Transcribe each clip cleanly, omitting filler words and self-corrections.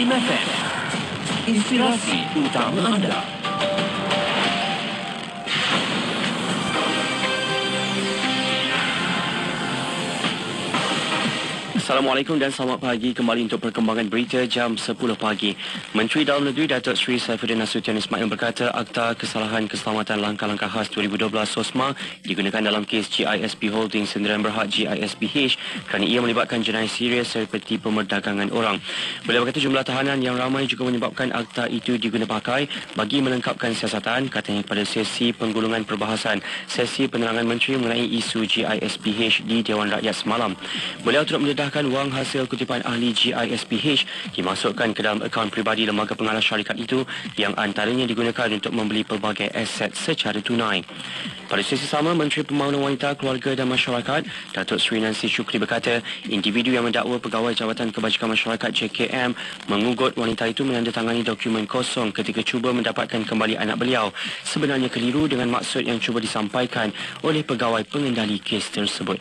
Musim FM, inspirasi utama anda. Assalamualaikum dan selamat pagi. Kembali untuk perkembangan berita jam 10 pagi. Menteri Dalam Negeri Datuk Seri Saifuddin Nasution Ismail berkata Akta Kesalahan Keselamatan Langkah-Langkah Khas 2012 SOSMA digunakan dalam kes GISP Holdings Sendirian Berhad GISPH kerana ia melibatkan jenayah serius seperti pemerdagangan orang. Beliau berkata jumlah tahanan yang ramai juga menyebabkan akta itu diguna pakai bagi melengkapkan siasatan, katanya pada sesi penggulungan perbahasan sesi penerangan menteri mengenai isu GISPH di Dewan Rakyat semalam. Beliau turut mendedahkan wang hasil kutipan ahli GISPH dimasukkan ke dalam akaun peribadi lembaga pengalas syarikat itu yang antaranya digunakan untuk membeli pelbagai aset secara tunai. Pada sesi sama, Menteri Pembangunan Wanita, Keluarga dan Masyarakat Datuk Seri Nancy Shukri berkata individu yang mendakwa Pegawai Jabatan Kebajikan Masyarakat JKM mengugut wanita itu menandatangani dokumen kosong ketika cuba mendapatkan kembali anak beliau sebenarnya keliru dengan maksud yang cuba disampaikan oleh pegawai pengendali kes tersebut.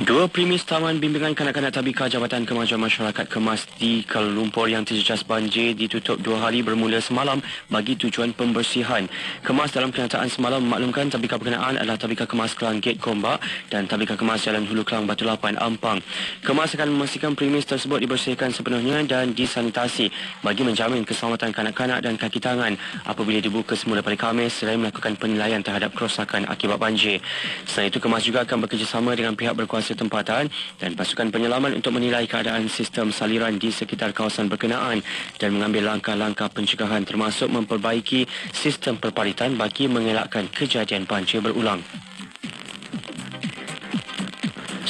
Dua premis Taman Bimbingan Kanak-Kanak Tabika Jabatan Kemajuan Masyarakat Kemas di Kuala Lumpur yang terjejas banjir ditutup 2 hari bermula semalam bagi tujuan pembersihan. Kemas dalam kenyataan semalam memaklumkan tabika berkenaan adalah Tabika Kemas Kelang Gate Kombak dan Tabika Kemas Jalan Hulu Kelang Batu Lapan Ampang. Kemas akan memastikan premis tersebut dibersihkan sepenuhnya dan disanitasi bagi menjamin keselamatan kanak-kanak dan kaki tangan apabila dibuka semula pada Khamis selain melakukan penilaian terhadap kerosakan akibat banjir. Selain itu, Kemas juga akan bekerjasama dengan pihak berkuasa tempatan dan pasukan penyelaman untuk menilai keadaan sistem saliran di sekitar kawasan berkenaan dan mengambil langkah-langkah pencegahan termasuk memperbaiki sistem perpalitan bagi mengelakkan kejadian banjir berulang.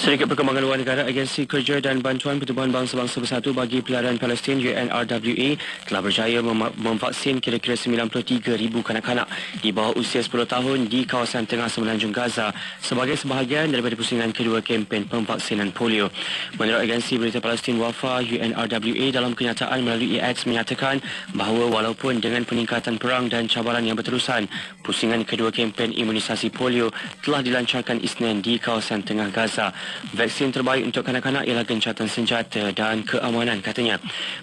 Syarikat Perkembangan Luar Negara, Agensi Kerja dan Bantuan Pertubuhan Bangsa-Bangsa Bersatu bagi Pelarian Palestin UNRWA telah berjaya memvaksin kira-kira 93,000 kanak-kanak di bawah usia 10 tahun di kawasan tengah semenanjung Gaza sebagai sebahagian daripada pusingan kedua kempen pemvaksinan polio. Menurut Agensi Berita Palestin WAFA, UNRWA dalam kenyataan melalui X menyatakan bahawa walaupun dengan peningkatan perang dan cabaran yang berterusan, pusingan kedua kempen imunisasi polio telah dilancarkan Isnin di kawasan tengah Gaza. Vaksin terbaik untuk kanak-kanak ialah gencatan senjata dan keamanan, katanya.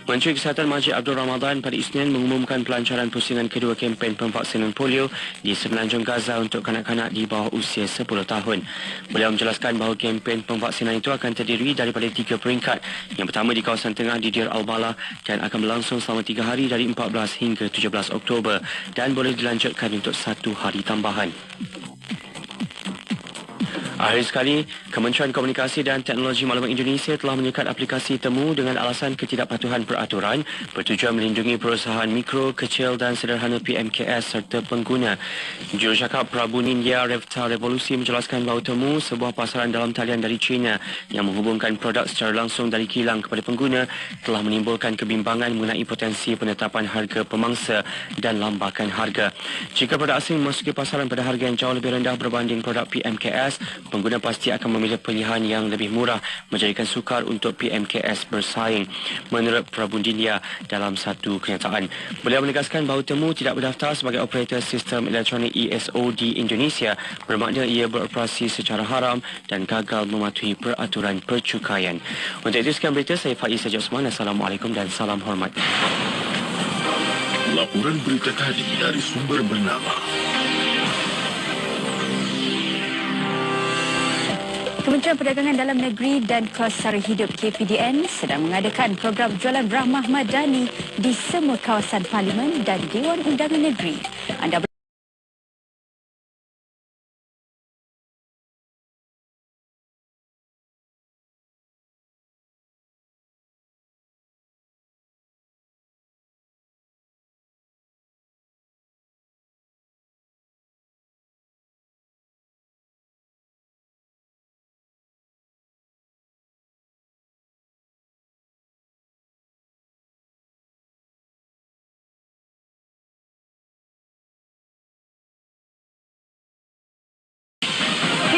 Menteri Kesihatan Majid Abdul Ramadan pada Isnin mengumumkan pelancaran pusingan kedua kempen pemvaksinan polio di semenanjung Gaza untuk kanak-kanak di bawah usia 10 tahun. Beliau menjelaskan bahawa kempen pemvaksinan itu akan terdiri daripada 3 peringkat. Yang pertama di kawasan tengah di Deir al-Balah dan akan berlangsung selama 3 hari dari 14 hingga 17 Oktober dan boleh dilanjutkan untuk 1 hari tambahan. Akhir sekali, Kementerian Komunikasi dan Teknologi Maklumat Indonesia telah menyekat aplikasi temu dengan alasan ketidakpatuhan peraturan bertujuan melindungi perusahaan mikro, kecil dan sederhana PMKS serta pengguna. Jurucakap Prabu Nindya Revta Revolusi menjelaskan bahawa temu sebuah pasaran dalam talian dari China yang menghubungkan produk secara langsung dari kilang kepada pengguna telah menimbulkan kebimbangan mengenai potensi penetapan harga pemangsa dan lambakan harga. Jika produk asing memasuki pasaran pada harga yang jauh lebih rendah berbanding produk PMKS, pengguna pasti akan memilih pilihan yang lebih murah, menjadikan sukar untuk PMKS bersaing. Menurut Prabu Nindya dalam satu kenyataan, beliau menegaskan bahawa temu tidak berdaftar sebagai operator sistem elektronik ESO di Indonesia bermakna ia beroperasi secara haram dan gagal mematuhi peraturan percukaian. Untuk itu sekian berita, saya Faiz Sajid Osman. Assalamualaikum dan salam hormat. Laporan berita tadi dari sumber bernama Kementerian Perdagangan Dalam Negeri dan Kos Sara Hidup KPDN sedang mengadakan program jualan Rahmah Madani di semua kawasan Parlimen dan Dewan Undangan Negeri. Anda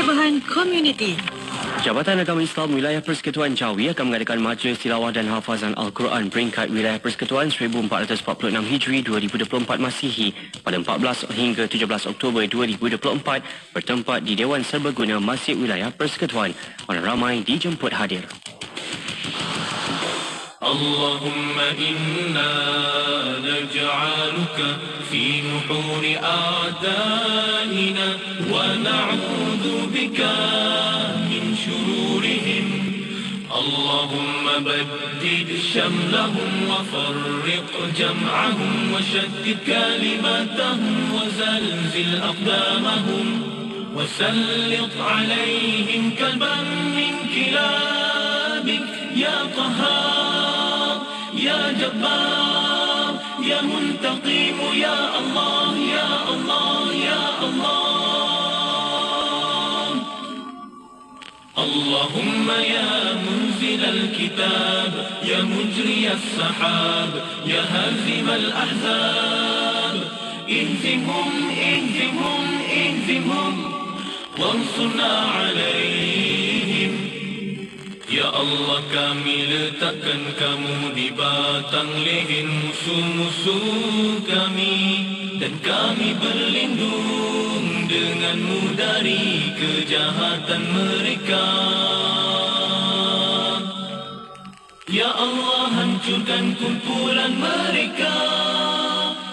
Hebahan Komuniti. Jabatan Agama Islam Wilayah Persekutuan Jawi akan mengadakan Majlis Tilawah dan Hafazan Al-Quran peringkat Wilayah Persekutuan 1446 Hijri 2024 Masihi pada 14 hingga 17 Oktober 2024 bertempat di Dewan Serbaguna Masjid Wilayah Persekutuan. Orang ramai dijemput hadir. اللهم إنا نجعلك في نحور أعدائنا ونعوذ بك من شرورهم اللهم بدد شملهم وفرق جمعهم وشتت كلماتهم وزلزل أقدامهم وسلط عليهم كلبا من كلابك يا قهار يا جبار يا منتقم يا الله يا الله يا الله اللهم يا منزل الكتاب يا مجري السحاب يا هازم الأحزاب اهزمهم اهزمهم اهزمهم وانصرنا عليهم Ya Allah, kami letakkan kamu di batang leher musuh-musuh kami dan kami berlindung denganmu dari kejahatan mereka. Ya Allah, hancurkan kumpulan mereka.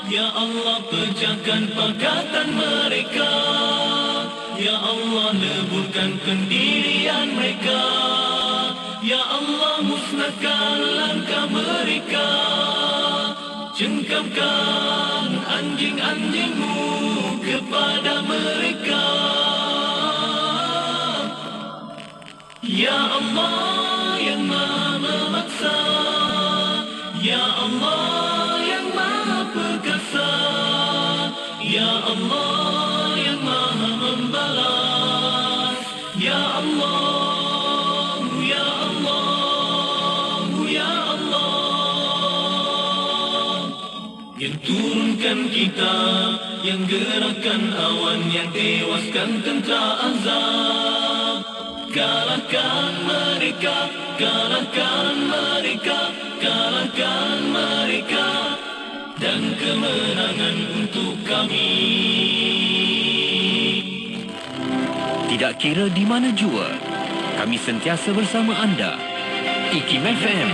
Ya Allah, pecahkan pakatan mereka. Ya Allah, leburkan pendirian mereka. Ya Allah, musnahkan langkah mereka. Cengkamkan anjing-anjingmu kepada mereka. Ya Allah yang maha memaksa, Ya Allah yang maha perkasa, Ya Allah yang maha membalas, Ya Allah. Yang turunkan kitab, yang gerakkan awan, yang tewaskan tentera azab. Kalahkan mereka, kalahkan mereka, kalahkan mereka, dan kemenangan untuk kami. Tidak kira di mana jua, kami sentiasa bersama anda. IKIM FM,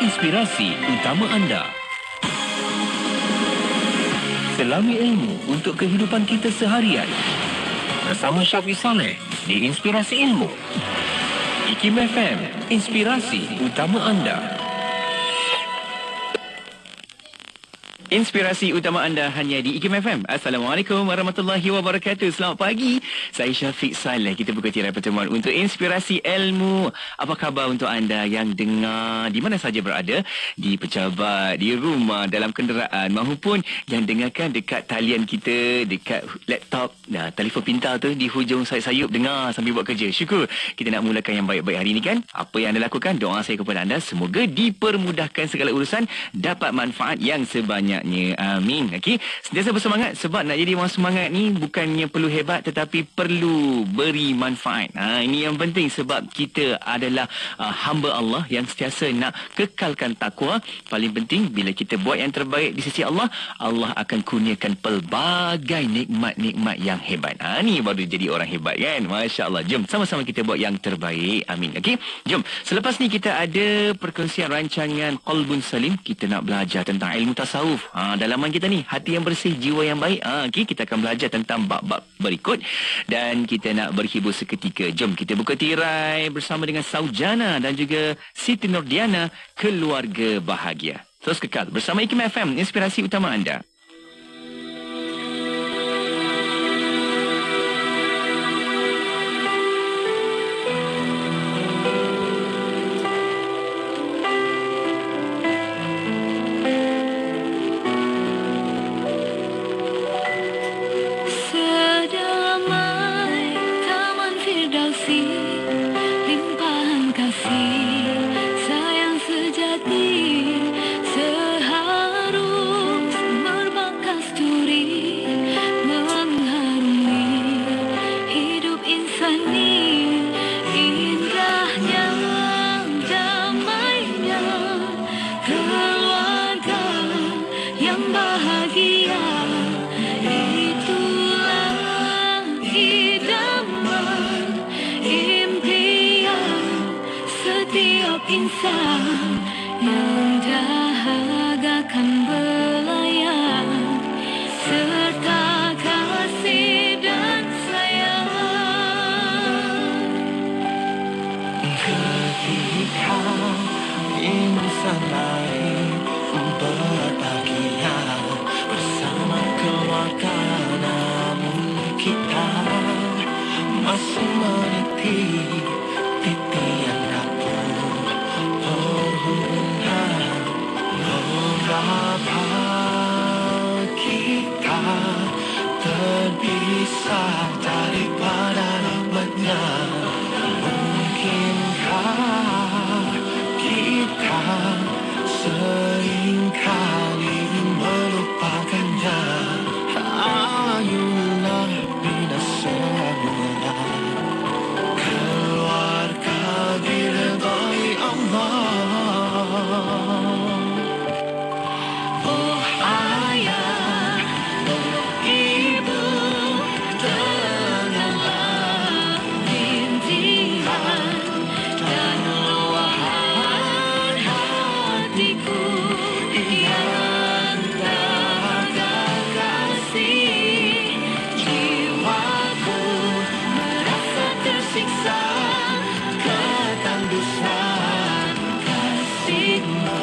inspirasi utama anda. Selami ilmu untuk kehidupan kita seharian. Bersama Syafiq Saleh di Inspirasi Ilmu. IKIM FM, inspirasi utama anda. Inspirasi utama anda hanya di IKIM FM. Assalamualaikum warahmatullahi wabarakatuh. Selamat pagi. Saya Syafiq Saleh. Kita buka tirai pertemuan untuk Inspirasi Ilmu. Apa khabar untuk anda yang dengar di mana saja berada? Di pejabat, di rumah, dalam kenderaan, maupun yang dengarkan dekat talian kita, dekat laptop, telefon pintar tu di hujung sayup-sayup, dengar sambil buat kerja. Syukur. Kita nak mulakan yang baik-baik hari ini kan? Apa yang anda lakukan? Doa saya kepada anda semoga dipermudahkan segala urusan, dapat manfaat yang sebanyak. Amin. Okey, sentiasa bersemangat sebab nak jadi orang semangat ni bukannya perlu hebat tetapi perlu beri manfaat. Ini yang penting sebab kita adalah hamba Allah yang sentiasa nak kekalkan takwa. Paling penting bila kita buat yang terbaik di sisi Allah, Allah akan kurniakan pelbagai nikmat-nikmat yang hebat. Ni baru jadi orang hebat kan? Masya-Allah. Jom sama-sama kita buat yang terbaik. Amin. Okey. Jom. Selepas ni kita ada perkongsian rancangan Qalbun Salim. Kita nak belajar tentang ilmu tasawuf. Dalaman kita ni, hati yang bersih, jiwa yang baik. Okay, kita akan belajar tentang bab-bab berikut. Dan kita nak berhibur seketika. Jom kita buka tirai bersama dengan Saujana dan juga Siti Nordiana, Keluarga Bahagia. Terus kekal bersama IKIM FM, inspirasi utama anda. Insan yang akan belayar serta kasih dan sayang. Ketika insan lain berbahagia bersama keluarga, namun kita masih meniti titian rapuh perhubungan. Mengapa kita terpisah daripada rahmatnya? Mungkinkah kita seringkali melupakannya? Ayolah bina semula keluarga diridhai Allah. Oh ayah, oh ibu, dengarlah rintihan dan luahan hatiku yang dahaga kasih. Jiwaku merasa tersiksa ketandusan kasihmu.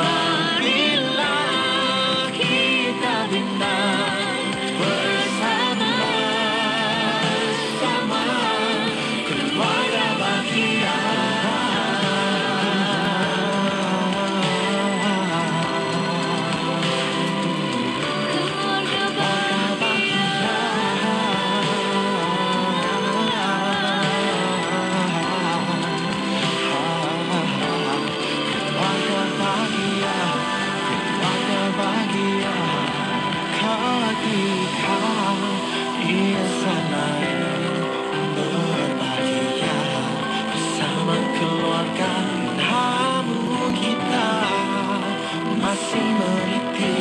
Marilah kita bina bersama-sama keluarga bahagia. Keluarga bahagia. Keluarga bahagia, keluarga bahagia. Ketika insan lain berbahagia bersama keluarga, namun kita masih meniti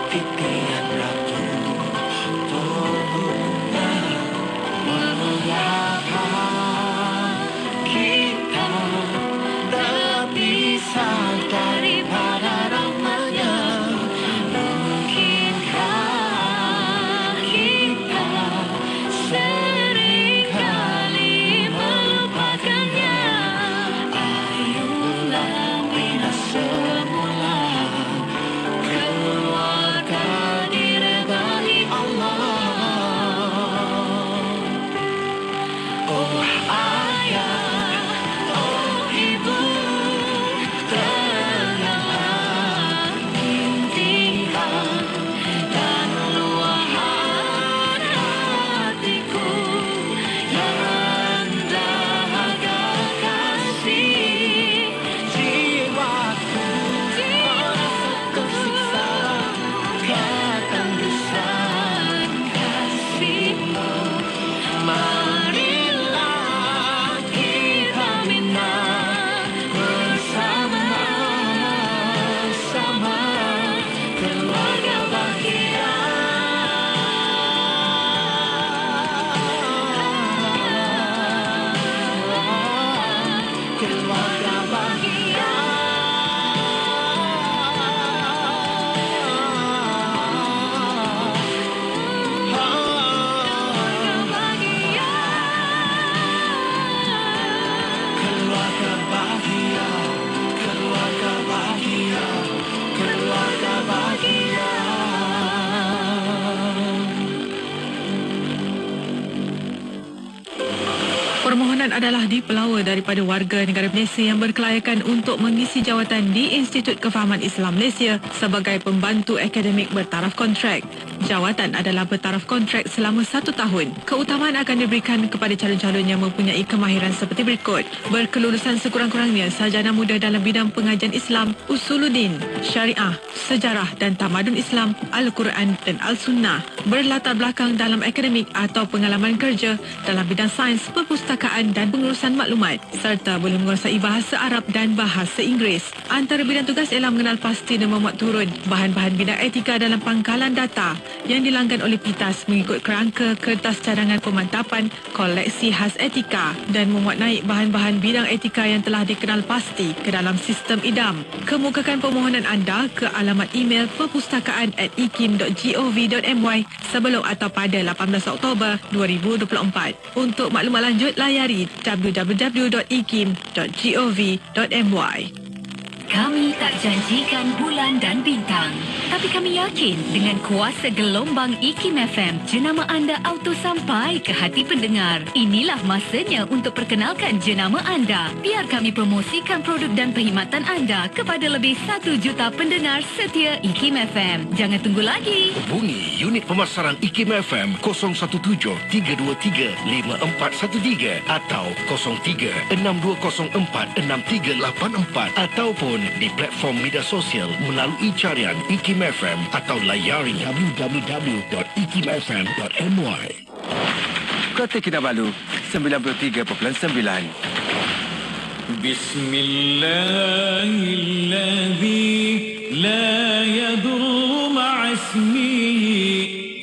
titian rapuh perhubungan. Mengapa kita terpisah daripada rahmatnya? Mungkinkah kita seringkali melupakannya? Ayolah bina semula keluarga diridhai Allah. Oh ayah, oh ibu, dengarlah rintihan dan luahan hatiku yang dahaga kasih. Jiwaku merasa tersiksa ketandusan Kasihmu, marilah kita bina bersama-sama keluarga bahagia. Keluarga bahagia. Keluarga bahagia. keluarga bahagia, keluarga bahagia, keluarga bahagia. Permohonan adalah dipelawa daripada warga negara Malaysia yang berkelayakan untuk mengisi jawatan di Institut Kefahaman Islam Malaysia sebagai pembantu akademik bertaraf kontrak. Jawatan adalah bertaraf kontrak selama 1 tahun. Keutamaan akan diberikan kepada calon-calon yang mempunyai kemahiran seperti berikut: berkelulusan sekurang-kurangnya sarjana muda dalam bidang pengajian Islam, usuluddin, syariah, sejarah dan tamadun Islam, Al-Quran dan Al-Sunnah, berlatar belakang dalam akademik atau pengalaman kerja dalam bidang sains, perpustakaan dan pengurusan maklumat, serta boleh menguasai bahasa Arab dan bahasa Inggeris. Antara bidang tugas ialah mengenal pasti dan memuat turun bahan-bahan bidang etika dalam pangkalan data yang dilanggan oleh PITAS mengikut kerangka kertas cadangan pemantapan koleksi khas etika dan memuat naik bahan-bahan bidang etika yang telah dikenal pasti ke dalam sistem IDAM. Kemukakan permohonan anda ke alamat email perpustakaan@ikim.gov.my sebelum atau pada 18 Oktober 2024. Untuk maklumat lanjut layari www.ikim.gov.my. Kami tak janjikan bulan dan bintang, tapi kami yakin dengan kuasa gelombang IKIM FM, jenama anda auto sampai ke hati pendengar. Inilah masanya untuk perkenalkan jenama anda. Biar kami promosikan produk dan perkhidmatan anda kepada lebih 1 juta pendengar setia IKIM FM. Jangan tunggu lagi. Hubungi unit pemasaran IKIM FM 017-323-5413 atau 03-6204-6384 ataupun di platform media sosial melalui carian IKIM FM atau layari www.ikimfm.my. Kota Kinabalu 93.9. Bismillahilladzi la yadur ma'asmihi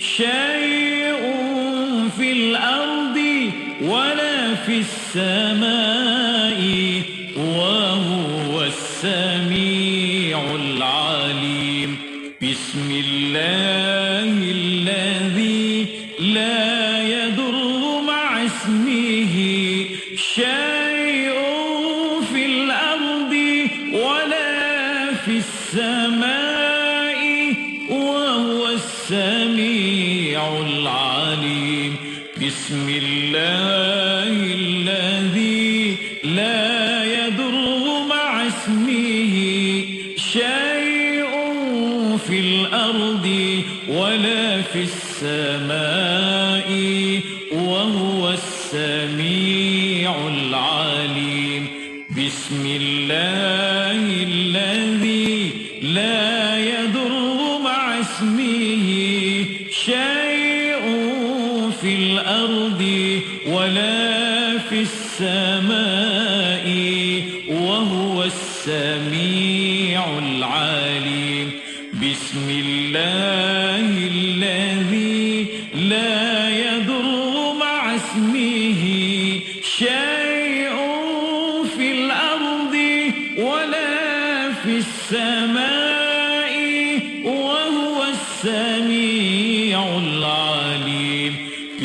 syai'un fil ardi wala fis samai wa huwas sami'ul alim. Bismillahilladzi la yadur ma'asmihi syai'un fil ardi wala fis samai wa huwas sami'ul alim. Bismillahilladzi la yadur ma'asmihi syai'un fil ardi wala fis samai wa huwas sami'ul alim. Bismillahilladzi la yadur ma'asmihi syai'un fil ardi wala fis samai wa huwas sami'ul alim. Bismillahilladzi la yadur ma'asmihi syai'un fil ardi wala fis samai wa huwas sami'ul alim.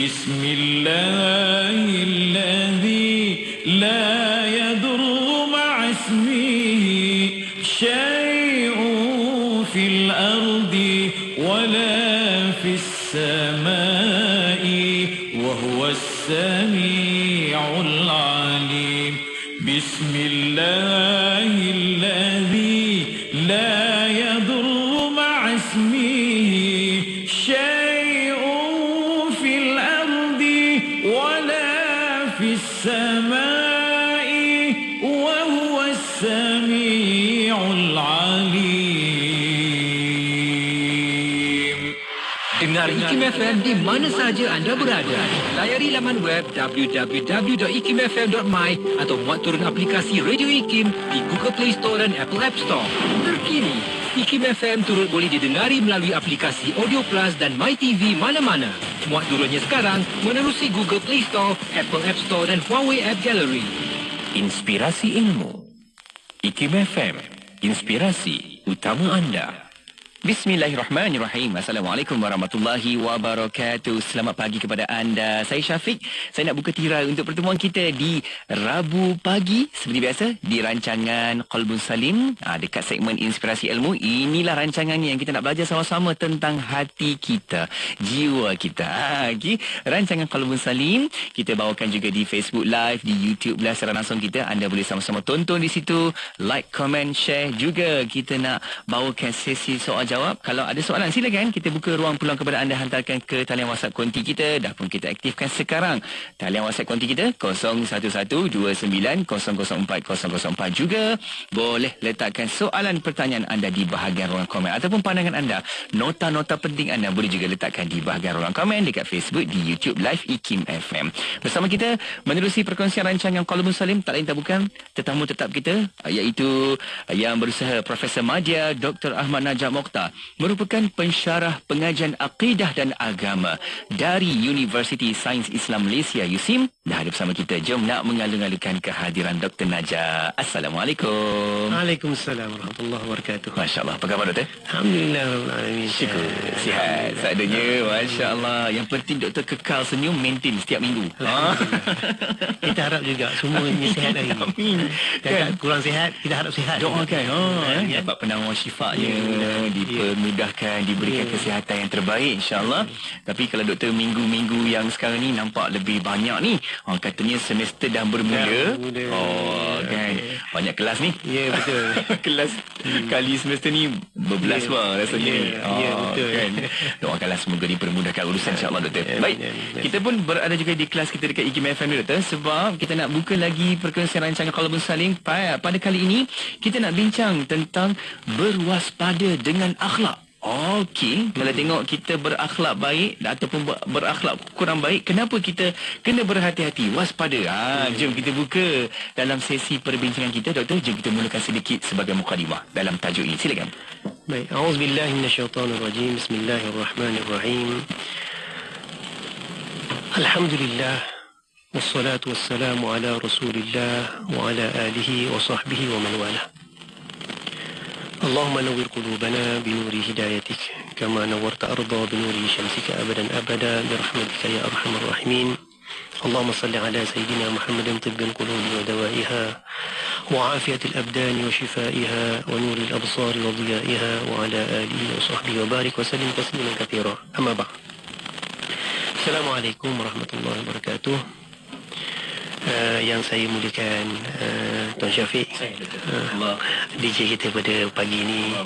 Bismillahilladzi la yadur ma'asmihi syai'un fil ardi wala fis samai wa huwas sami'ul alim. Bismillahilladzi la yadur ma'asmihi syai'un fil ardi wala fis samai wa huwas sami'ul alim. Dengar IKIM FM di mana sahaja anda berada. Layari laman web www.ikimfm.my atau muat turun aplikasi Radio IKIM di Google Play Store dan Apple App Store. Terkini, IKIM FM turut boleh didengari melalui aplikasi Audio Plus dan MyTV mana-mana. Muat turunnya sekarang menerusi Google Play Store, Apple App Store dan Huawei App Gallery. Inspirasi ilmu. IKIM FM. Inspirasi utama anda. Bismillahirrahmanirrahim. Assalamualaikum warahmatullahi wabarakatuh. Selamat pagi kepada anda. Saya Syafiq. Saya nak buka tirai untuk pertemuan kita di Rabu pagi. Seperti biasa, di rancangan Qalbun Salim. Dekat segmen Inspirasi Ilmu. Inilah rancangannya yang kita nak belajar sama-sama tentang hati kita, jiwa kita. Okay. Rancangan Qalbun Salim, kita bawakan juga di Facebook Live, di YouTube Live secara langsung kita. Anda boleh sama-sama tonton di situ. Like, comment, share. Juga kita nak bawakan sesi soal jawab. Kalau ada soalan silakan kita buka ruang peluang kepada anda, hantarkan ke talian WhatsApp konti kita. Dah pun kita aktifkan sekarang talian WhatsApp konti kita 0112900404 juga. Boleh letakkan soalan pertanyaan anda di bahagian ruang komen ataupun pandangan anda, nota-nota penting anda boleh juga letakkan di bahagian ruang komen dekat Facebook, di YouTube Live IKIM FM. Bersama kita menerusi perkongsian rancangan Qalbun Salim, tak lain tak bukan tetamu tetap kita, iaitu yang berusaha Profesor Madya Dr. Ahmad Najab Mokhtar, merupakan pensyarah pengajian akidah dan agama dari Universiti Sains Islam Malaysia USIM. Dah ada bersama kita. Jom nak mengalu-alukan kehadiran Dr. Najab. Assalamualaikum. Waalaikumsalam warahmatullahi wabarakatuh. Masya-Allah. Apa khabar doktor? Alhamdulillah rabbil alamin. Syukur. Sihat seadanya. Masya-Allah. Yang penting doktor kekal senyum, maintain setiap minggu. Kita harap juga semuanya sihat hari ini. Amin. Kan kurang sihat, kita harap sihat. Doakan dapat penawar syifanya, dipermudahkan, diberikan kesihatan yang terbaik insya-Allah. Tapi kalau doktor minggu-minggu yang sekarang ni nampak lebih banyak ni. Katanya semester dah bermula. Kan. Banyak kelas ni. Ya, betul. Kelas kali semester ni berbelas rasanya. Ya, betul. Kan. Doakanlah semoga dipermudahkan urusan insya-Allah doktor. Baik. Kita pun berada juga di kelas kita dekat IKIM FM doktor, sebab kita nak buka lagi perkongsian rancangan Qalbun Salim. Pada kali ini kita nak bincang tentang berwaspada dengan akhlak. Okey, kalau tengok kita berakhlak baik ataupun berakhlak kurang baik, kenapa kita kena berhati-hati, waspada? Jom kita buka dalam sesi perbincangan kita doktor. Jom kita mulakan sedikit sebagai mukadimah dalam tajuk ini. Silakan. Baik, auzubillahi minasyaitonirrajim. Bismillahirrahmanirrahim. Alhamdulillah, wassalatu wassalamu ala Rasulillah wa ala alihi wa sahbihi wa man wala. اللهم نور قلوبنا بنور هدايتك كما نورت أرضا بنور شمسك أبدا أبدا برحمتك يا أرحم الراحمين. اللهم صل على سيدنا محمد طب القلوب ودوائها وعافية الأبدان وشفائها ونور الأبصار وضيائها وعلى آله وصحبه وبارك وسلم تسليما كثيرا. أما بعد، السلام عليكم ورحمة الله وبركاته. Yang saya muliakan Tuan Syafiq, DJ kita pada pagi ini,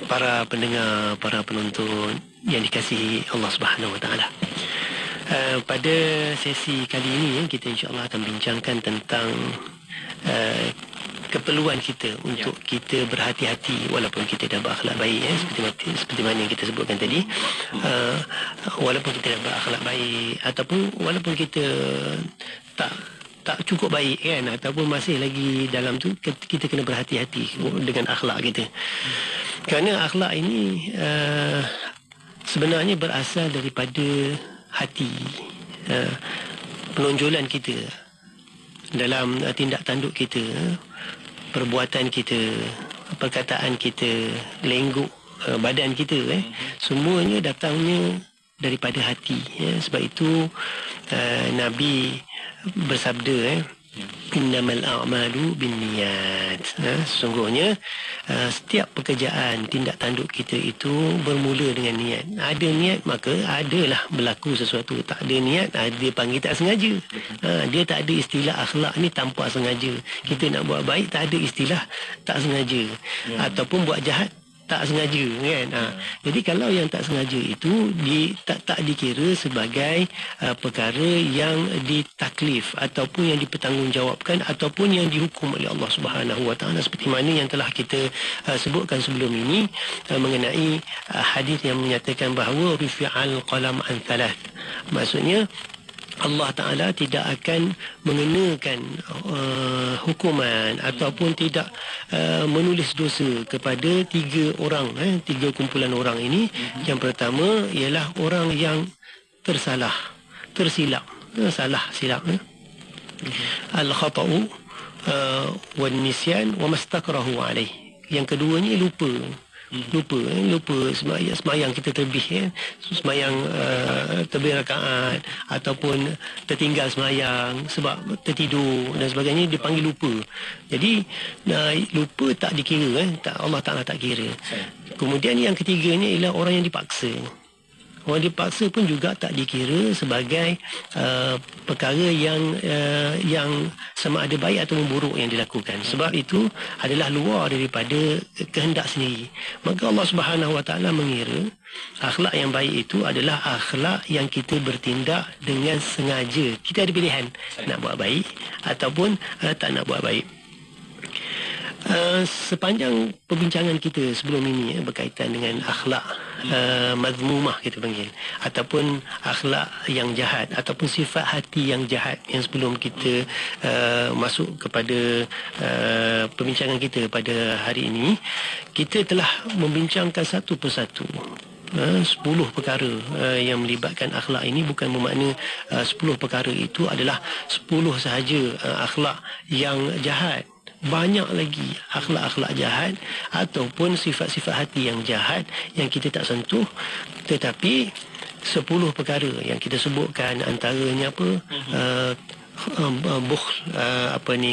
para pendengar, para penonton yang dikasihi Allah Subhanahu Wa Taala. Pada sesi kali ini kita insya-Allah akan bincangkan tentang keperluan kita untuk kita berhati-hati walaupun kita dah berakhlak baik, seperti mana yang kita sebutkan tadi. Walaupun kita dah berakhlak baik ataupun walaupun kita tak cukup baik kan, ataupun masih lagi dalam tu, kita kena berhati-hati dengan akhlak kita. Kerana akhlak ini sebenarnya berasal daripada hati, penonjolan kita dalam tindak tanduk kita, perbuatan kita, perkataan kita, lengguk badan kita, semuanya datangnya daripada hati. Sebab itu Nabi bersabda, innamal a'malu binniyat. Sesungguhnya setiap pekerjaan, tindak tanduk kita itu bermula dengan niat. Ada niat maka adalah berlaku sesuatu. Tak ada niat, dia panggil tak sengaja. Dia tak ada istilah akhlak ni tanpa sengaja. Kita nak buat baik, tak ada istilah tak sengaja. Ataupun buat jahat, tak sengaja kan. Jadi kalau yang tak sengaja itu tak dikira sebagai perkara yang ditaklif ataupun yang dipertanggungjawabkan ataupun yang dihukum oleh Allah Subhanahu Wa Taala, seperti mana yang telah kita sebutkan sebelum ini mengenai hadis yang menyatakan bahawa rufi'al qalam an thalath. Maksudnya Allah Ta'ala tidak akan mengenakan hukuman ataupun tidak menulis dosa kepada tiga kumpulan orang ini. Yang pertama ialah orang yang tersilap, silap. Al-khata'u wan nisyan wa mastakrahu alaih. Yang keduanya lupa semayang kita terbih, semayang terbih rakaat ataupun tertinggal semayang sebab tertidur dan sebagainya, dipanggil lupa. Jadi lupa tak dikira, Allah Ta'ala tak kira. Kemudian yang ketiganya ialah orang yang dipaksa. Orang dipaksa pun juga tak dikira sebagai perkara yang sama ada baik atau buruk yang dilakukan. Sebab itu adalah luar daripada kehendak sendiri. Maka Allah Subhanahu Wa Taala mengira akhlak yang baik itu adalah akhlak yang kita bertindak dengan sengaja. Kita ada pilihan nak buat baik ataupun tak nak buat baik. Sepanjang perbincangan kita sebelum ini berkaitan dengan akhlak mazmumah kita panggil, ataupun akhlak yang jahat, ataupun sifat hati yang jahat, yang sebelum kita masuk kepada perbincangan kita pada hari ini, kita telah membincangkan satu persatu 10 perkara yang melibatkan akhlak ini. Bukan bermakna 10 perkara itu adalah 10 sahaja akhlak yang jahat. Banyak lagi akhlak-akhlak jahat ataupun sifat-sifat hati yang jahat yang kita tak sentuh. Tetapi 10 perkara yang kita sebutkan, antaranya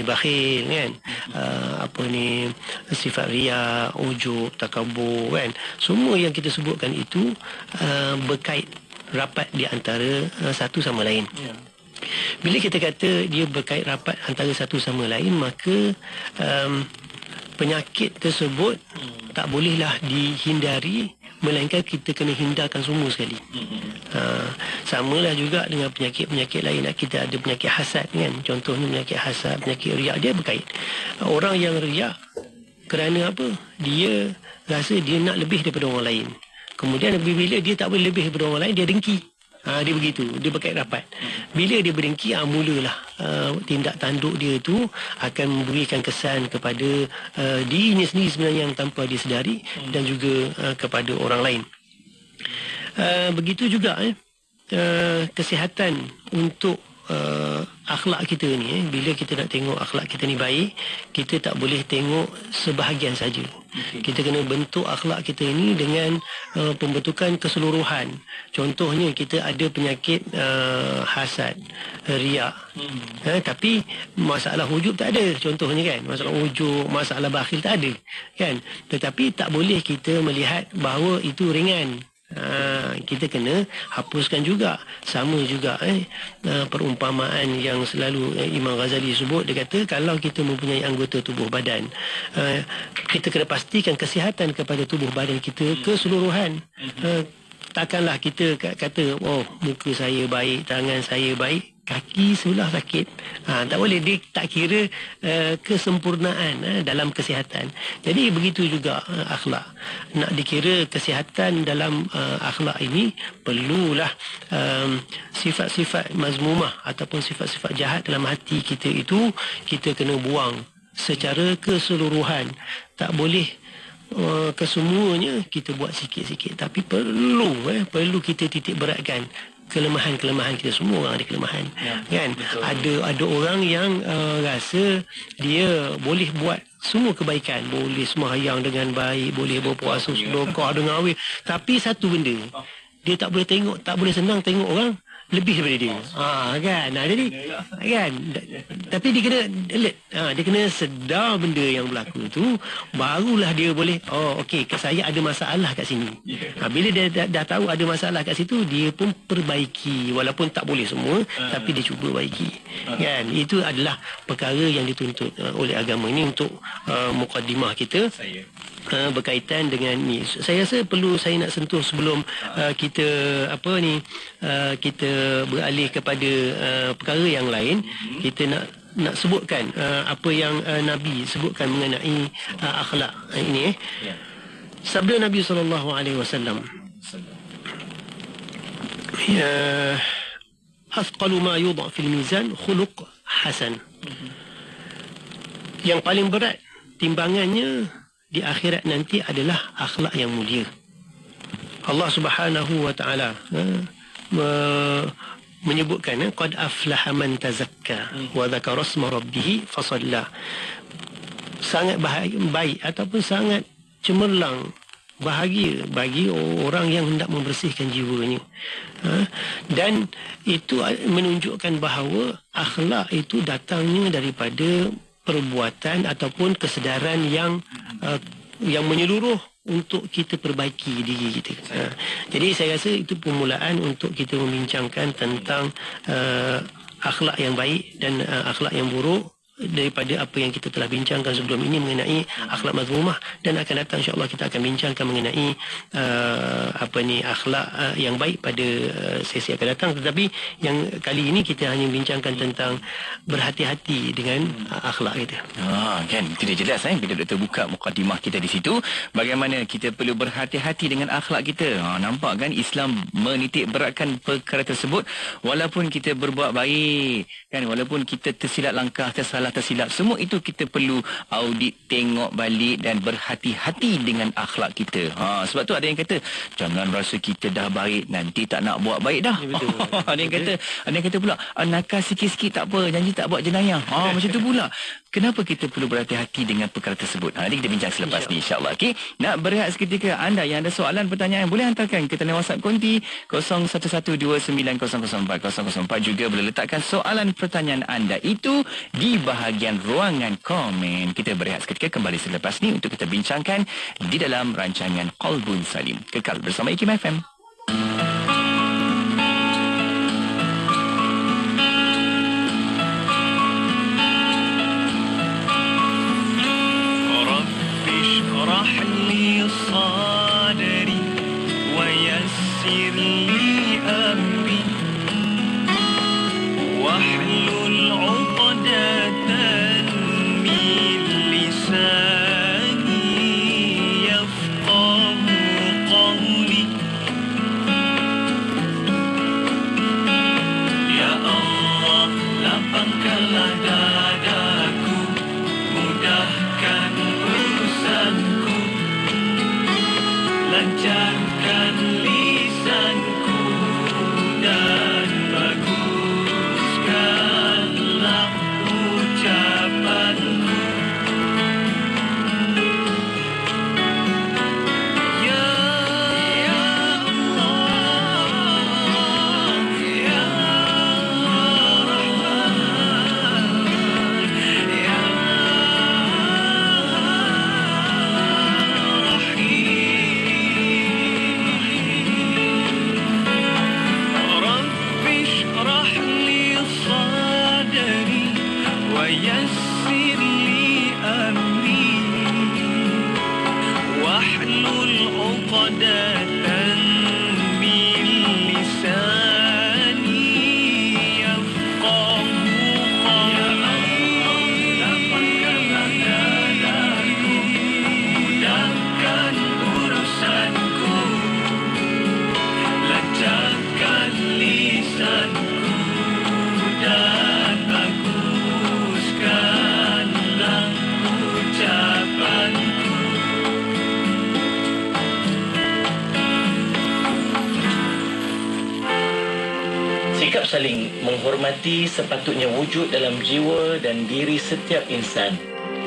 bakhil kan, sifat riak, ujub, takabur kan. Semua yang kita sebutkan itu berkait rapat di antara satu sama lain. Bila kita kata dia berkait rapat antara satu sama lain, maka penyakit tersebut tak bolehlah dihindari, melainkan kita kena hindarkan semua sekali. Samalah juga dengan penyakit-penyakit lain. Kita ada penyakit hasad kan. Contohnya penyakit hasad, penyakit riak, dia berkait. Orang yang riak kerana apa? Dia rasa dia nak lebih daripada orang lain. Kemudian bila dia tak boleh lebih daripada orang lain, dia dengki. Dia begitu, dia berkait rapat. Bila dia berdengki, mulalah tindak tanduk dia itu akan memberikan kesan kepada dirinya sendiri sebenarnya yang tanpa dia sedari, dan juga kepada orang lain. Begitu juga kesihatan untuk akhlak kita ni. Bila kita nak tengok akhlak kita ni baik, kita tak boleh tengok sebahagian saja. Kita kena bentuk akhlak kita ini dengan pembentukan keseluruhan. Contohnya kita ada penyakit hasad, riak, tapi masalah ujub tak ada. Contohnya kan, masalah ujub, masalah bakhil tak ada kan. Tetapi tak boleh kita melihat bahawa itu ringan. Kita kena hapuskan juga. Sama juga perumpamaan yang selalu Imam Ghazali sebut. Dia kata kalau kita mempunyai anggota tubuh badan, kita kena pastikan kesihatan kepada tubuh badan kita keseluruhan. Takkanlah kita kata, oh muka saya baik, tangan saya baik, kaki sebelah sakit. Tak boleh. Dia tak kira kesempurnaan dalam kesihatan. Jadi begitu juga akhlak. Nak dikira kesihatan dalam akhlak ini, perlulah sifat-sifat mazmumah ataupun sifat-sifat jahat dalam hati kita itu kita kena buang secara keseluruhan. Tak boleh kesemuanya kita buat sikit-sikit, tapi perlu kita titik beratkan kelemahan-kelemahan kita. Semua orang ada kelemahan kan. Ada orang yang rasa dia boleh buat semua kebaikan, boleh sembahyang dengan baik, boleh berpuasa sedekah dengan awil, tapi satu benda dia tak boleh senang tengok orang lebih daripada dia. Kan. Jadi kan, tapi dia kena alert. Dia kena sedar benda yang berlaku tu, barulah dia boleh, okey, saya ada masalah kat sini. Bila dia dah tahu ada masalah kat situ, dia pun perbaiki, walaupun tak boleh semua, tapi dia cuba baiki. Kan. Itu adalah perkara yang dituntut oleh agama ini untuk mukadimah kita berkaitan dengan ni. Saya rasa perlu saya nak sentuh sebelum kita kita beralih kepada perkara yang lain. Kita nak sebutkan apa yang Nabi sebutkan mengenai akhlak ini. Sabda Nabi SAW, afqalu ma yudha fil mizan khuluq hasan. Yang paling berat timbangannya di akhirat nanti adalah akhlak yang mulia. Allah Subhanahu wa taala menyebutkan qad aflaha man tazakka wa dzakara isma rabbih fasalla. Sangat baik ataupun sangat cemerlang, bahagia bagi orang yang hendak membersihkan jiwanya. Dan itu menunjukkan bahawa akhlak itu datangnya daripada perbuatan ataupun kesedaran yang menyeluruh untuk kita perbaiki diri kita. Jadi saya rasa itu permulaan untuk kita membincangkan tentang akhlak yang baik dan akhlak yang buruk, daripada apa yang kita telah bincangkan sebelum ini mengenai akhlak mazmumah, dan akan datang insya-Allah kita akan bincangkan mengenai akhlak yang baik pada sesi akan datang. Tetapi yang kali ini kita hanya bincangkan tentang berhati-hati dengan akhlak kita. Kan itu dia jelas bila Doktor buka mukadimah kita di situ, bagaimana kita perlu berhati-hati dengan akhlak kita. Nampak kan Islam menitik beratkan perkara tersebut. Walaupun kita berbuat baik kan, walaupun kita tersilap langkah, tersilap, semua itu kita perlu audit, tengok balik dan berhati-hati dengan akhlak kita. Sebab tu ada yang kata jangan rasa kita dah baik nanti tak nak buat baik dah. Ya, betul. ada yang kata pula nakal sikit-sikit tak apa, janji tak buat jenayah. Macam tu pula. Kenapa kita perlu berhati-hati dengan perkara tersebut? Nanti kita bincang selepas ni insya-Allah. Okey, nak berehat seketika. Anda yang ada soalan, pertanyaan boleh hantarkan ke talian WhatsApp konti 0112900404. Juga boleh letakkan soalan pertanyaan anda itu di bahagian ruangan komen. Kita berehat seketika, kembali selepas ni untuk kita bincangkan di dalam rancangan Qalbun Salim. Kekal bersama IKIM FM. Saling menghormati sepatutnya wujud dalam jiwa dan diri setiap insan.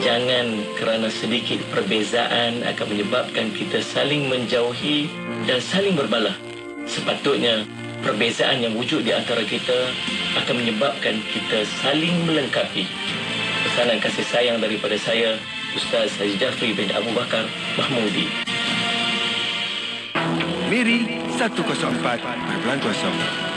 Jangan kerana sedikit perbezaan akan menyebabkan kita saling menjauhi dan saling berbalah. Sepatutnya perbezaan yang wujud di antara kita akan menyebabkan kita saling melengkapi. Pesanan kasih sayang daripada saya, Ustaz Haji Jafri bin Abu Bakar Mahmudi. Miri 104.0.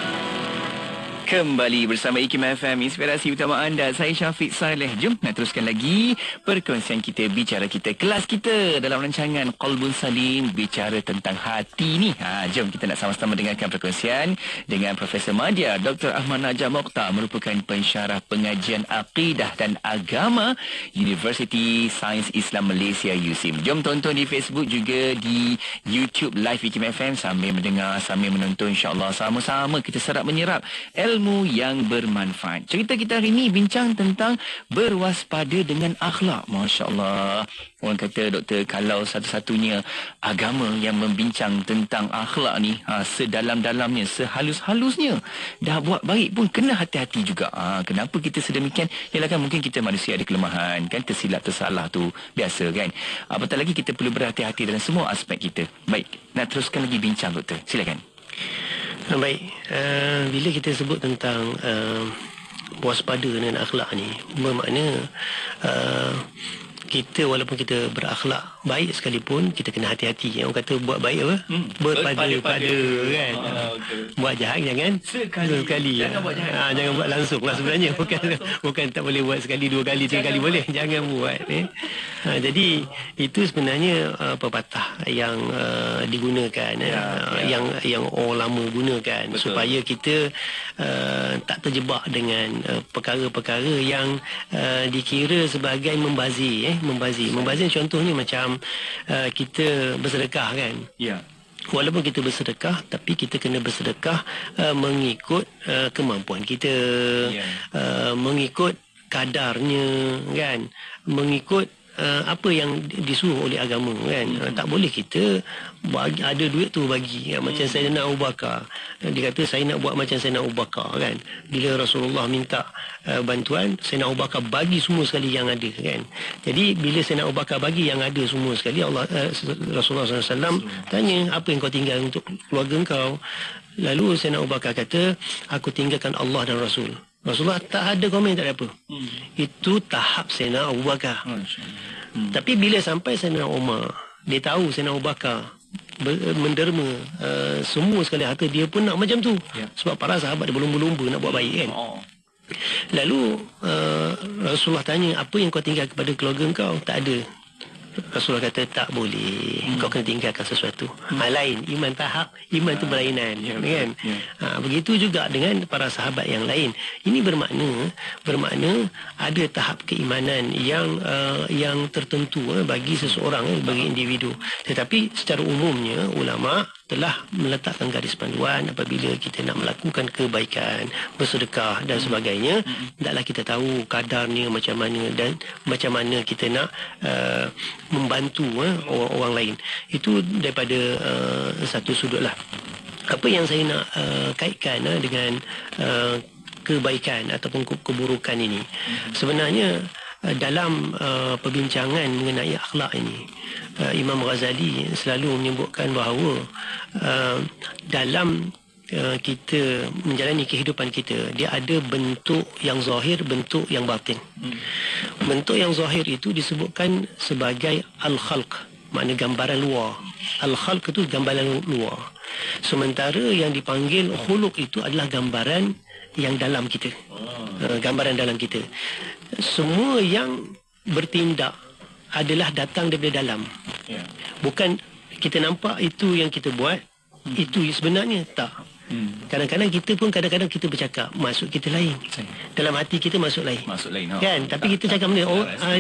Kembali bersama IKIM FM, inspirasi utama anda. Saya Syafiq Saleh. Jom nak teruskan lagi perkongsian kita, bicara kita, kelas kita dalam rancangan Qalbun Salim, bicara tentang hati ni. Jom kita nak sama-sama dengarkan perkongsian dengan Profesor Madya Dr. Ahmad Najah Mokhtar, merupakan pensyarah pengajian akidah dan agama Universiti Sains Islam Malaysia USIM. Jom tonton di Facebook juga di YouTube live IKIM FM sambil mendengar, sambil menonton, insya-Allah sama-sama kita serap menyerap ilmu yang bermanfaat. Cerita kita hari ini bincang tentang berwaspada dengan akhlak. Masya Allah. Orang kata, doktor, kalau satu-satunya agama yang membincang tentang akhlak ni sedalam-dalamnya, sehalus-halusnya, dah buat baik pun kena hati-hati juga. Kenapa kita sedemikian? Yalah kan mungkin kita manusia ada kelemahan, kan, tersilap tersalah tu biasa kan. Apatah lagi kita perlu berhati-hati dalam semua aspek kita. Baik, nak teruskan lagi bincang, doktor. Silakan. Baik, bila kita sebut tentang waspada dengan akhlak ni, bermakna kita walaupun kita berakhlak baik sekalipun kita kena hati-hati. Orang kata buat baik apa? Berpada-pada kan. Buat jahat jangan sekali. Jangan buat jahat. Jangan buat langsung lah sebenarnya. Bukan tak boleh buat sekali, 2 kali, 3 kali boleh. Jangan buat. Jadi itu sebenarnya pepatah yang digunakan, yang orang lama gunakan. Betul. Supaya kita tak terjebak dengan perkara-perkara yang dikira sebagai membazir. Membazir contohnya macam kita bersedekah kan. Ya. Walaupun kita bersedekah, tapi kita kena bersedekah mengikut kemampuan kita, mengikut kadarnya kan, mengikut apa yang disuruh oleh agama kan. Tak boleh kita bagi, ada duit tu bagi macam Sayyidina Abu Bakar. Dia kata saya nak buat macam Sayyidina Abu Bakar kan. Bila Rasulullah minta bantuan, Sayyidina Abu Bakar bagi semua sekali yang ada kan. Jadi bila Sayyidina Abu Bakar bagi yang ada semua sekali, Rasulullah SAW tanya, apa yang kau tinggal untuk keluarga kau? Lalu Sayyidina Abu Bakar kata, aku tinggalkan Allah dan Rasul. Rasulullah tak ada komen, tak ada apa. Itu tahap Sayyidina Abu Bakar. Tapi bila sampai Sayyidina Umar, dia tahu Sayyidina Abu Bakar menderma semua sekali harta, dia pun nak macam tu. Sebab para sahabat dia berlumba-lumba nak buat baik kan. Lalu Rasulullah tanya, apa yang kau tinggal kepada keluarga kau? Tak ada. Rasulullah kata tak boleh, kau kena tinggalkan sesuatu. Lain, iman tahap, iman tu berlainan kan. Begitu juga dengan para sahabat yang lain. Ini bermakna ada tahap keimanan yang tertentu bagi seseorang, bagi individu. Tetapi secara umumnya ulama telah meletakkan garis panduan apabila kita nak melakukan kebaikan, bersedekah dan sebagainya, hendaklah kita tahu kadarnya macam mana dan macam mana kita nak membantu orang lain. Itu daripada satu sudut lah. Apa yang saya nak kaitkan dengan kebaikan ataupun keburukan ini, sebenarnya dalam perbincangan mengenai akhlak ini, Imam Ghazali selalu menyebutkan bahawa dalam kita menjalani kehidupan kita, dia ada bentuk yang zahir, bentuk yang batin. Bentuk yang zahir itu disebutkan sebagai al-khalq, makna gambaran luar. Al-khalq itu gambaran luar. Sementara yang dipanggil khuluq itu adalah gambaran yang dalam kita. Gambaran dalam kita. Semua yang bertindak adalah datang daripada dalam. Bukan kita nampak itu yang kita buat, itu sebenarnya tak. Kadang-kadang kita pun kita bercakap, maksud kita lain, dalam hati kita maksud lain kan. Tapi kita cakap benda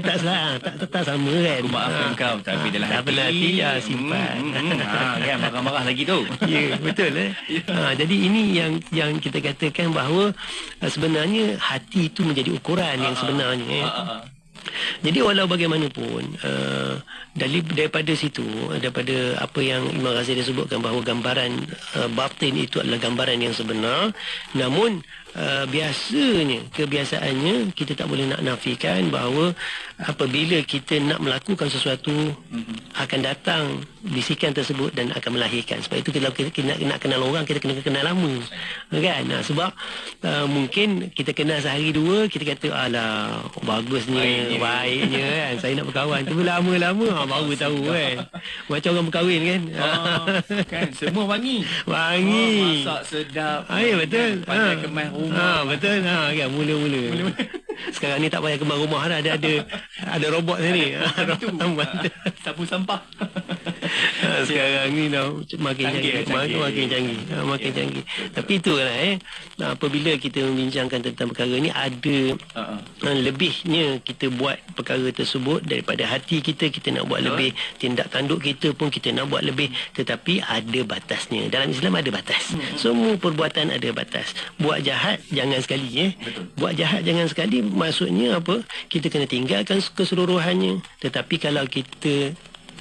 tak salah, tak sama kan. Aku maafkan kau, tapi dalam hati simpan kan, marah-marah lagi tu. Ya, betul jadi ini yang kita katakan bahawa sebenarnya hati itu menjadi ukuran yang sebenarnya. Jadi walau bagaimanapun daripada situ, daripada apa yang Imam Ghazali sebutkan bahawa gambaran batin itu adalah gambaran yang sebenar, namun kebiasaannya kita tak boleh nak nafikan bahawa apabila kita nak melakukan sesuatu akan datang bisikan tersebut dan akan melahirkan. Sebab itu kalau kita nak kenal orang, kita kena kenal lama kan. Sebab mungkin kita kenal sehari dua, kita kata alah bagusnya, baiknya kan, saya nak berkawan. Tapi lama-lama baru tahu kan. Macam orang berkahwin kan. Kan semua wangi. Masak sedap. Ya betul. Pandai kemas rumah. Betul kan, mula-mula. Sekarang ni tak payah kemas rumah dah, ada robot sini. Sapu sampah. Sekarang ni dah makin canggih. Tapi itulah apabila kita membincangkan tentang perkara ni, ada lebihnya kita buat perkara tersebut daripada hati kita nak buat lebih, tindak tanduk kita pun kita nak buat lebih, tetapi ada batasnya. Dalam Islam ada batas. Semua perbuatan ada batas. Buat jahat jangan sekali Buat jahat jangan sekali, maksudnya apa? Kita kena tinggalkan keseluruhannya. Tetapi kalau kita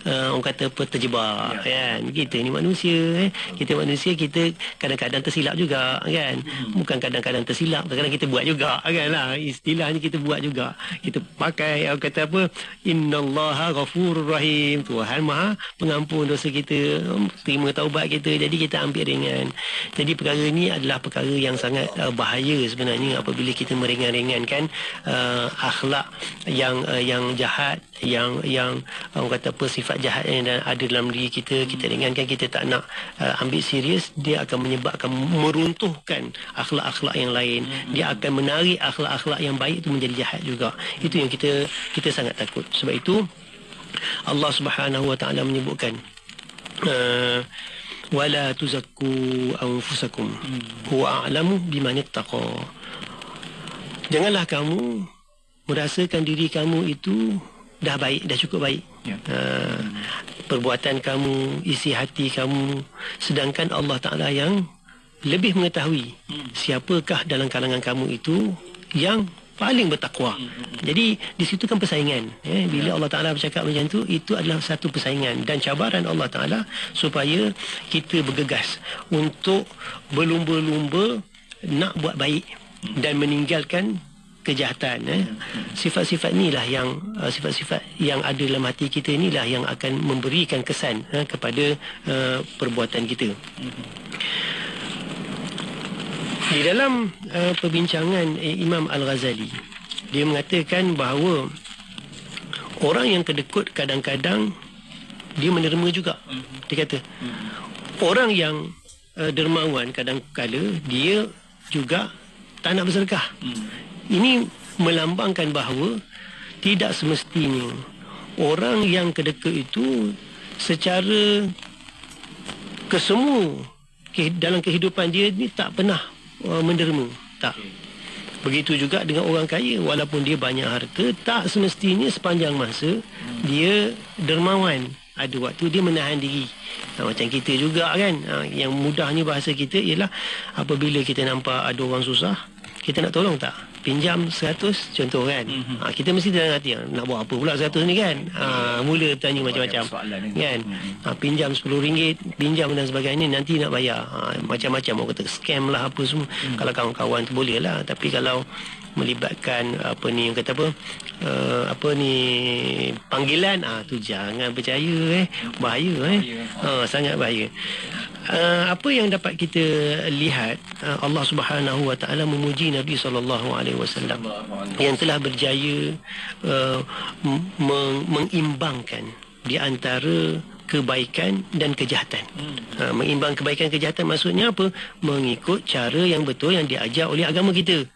orang kata apa, terjebak kan, kita ni manusia kita kadang-kadang tersilap juga kan. Bukan kadang-kadang tersilap, kadang-kadang kita buat juga kan lah. Istilahnya kita buat juga, kita pakai orang kata apa, innallaha ghafurur rahim, Tuhan maha pengampun dosa kita, terima taubat kita. Jadi kita ambil ringan. Jadi perkara ni adalah perkara yang sangat bahaya sebenarnya apabila kita meringan-ringankan akhlak yang jahat, yang orang kata apa, sifat sifat jahat yang ada dalam diri kita, kita ringankan, kita tak nak ambil serius, dia akan menyebabkan meruntuhkan akhlak-akhlak yang lain. Dia akan menarik akhlak-akhlak yang baik itu menjadi jahat juga. Itu yang kita sangat takut. Sebab itu Allah Subhanahu Wa Taala menyebutkan wala tuzakku anfusakum huwa a'lamu biman ittaqa. Janganlah kamu merasakan diri kamu itu dah baik, dah cukup baik. Perbuatan kamu, isi hati kamu, sedangkan Allah Ta'ala yang lebih mengetahui siapakah dalam kalangan kamu itu yang paling bertakwa. Jadi di situ kan persaingan. Bila Allah Ta'ala bercakap macam tu, itu adalah satu persaingan dan cabaran Allah Ta'ala supaya kita bergegas untuk berlumba-lumba nak buat baik dan meninggalkan kejahatan. Sifat-sifat inilah yang sifat-sifat yang ada dalam hati kita inilah yang akan memberikan kesan kepada perbuatan kita. Di dalam perbincangan Imam Al-Ghazali, dia mengatakan bahawa orang yang kedekut kadang-kadang dia menerima juga. Dia kata orang yang dermawan kadang-kala dia juga tak nak bersedekah. Ini melambangkan bahawa tidak semestinya orang yang kedekut itu secara kesemua dalam kehidupan dia ni tak pernah menderma. Tak. Begitu juga dengan orang kaya, walaupun dia banyak harta, tak semestinya sepanjang masa dia dermawan. Ada waktu dia menahan diri. Macam kita juga kan. Yang mudahnya bahasa kita ialah apabila kita nampak ada orang susah, kita nak tolong tak? Pinjam 100 contoh kan. Kita mesti dalam hati nak buat apa pula 100 ni kan. Mula tanya macam-macam kan. Pinjam RM10, pinjam dan sebagainya, nanti nak bayar. Macam-macam orang kata scam lah apa semua. Kalau kawan-kawan tu boleh lah, tapi kalau melibatkan orang kata panggilan, tu jangan percaya. Bahaya sangat bahaya. Apa yang dapat kita lihat, Allah Subhanahu Wa Taala memuji Nabi SAW yang telah berjaya mengimbangkan di antara kebaikan dan kejahatan. Mengimbang kebaikan kejahatan maksudnya apa? Mengikut cara yang betul yang diajar oleh agama kita.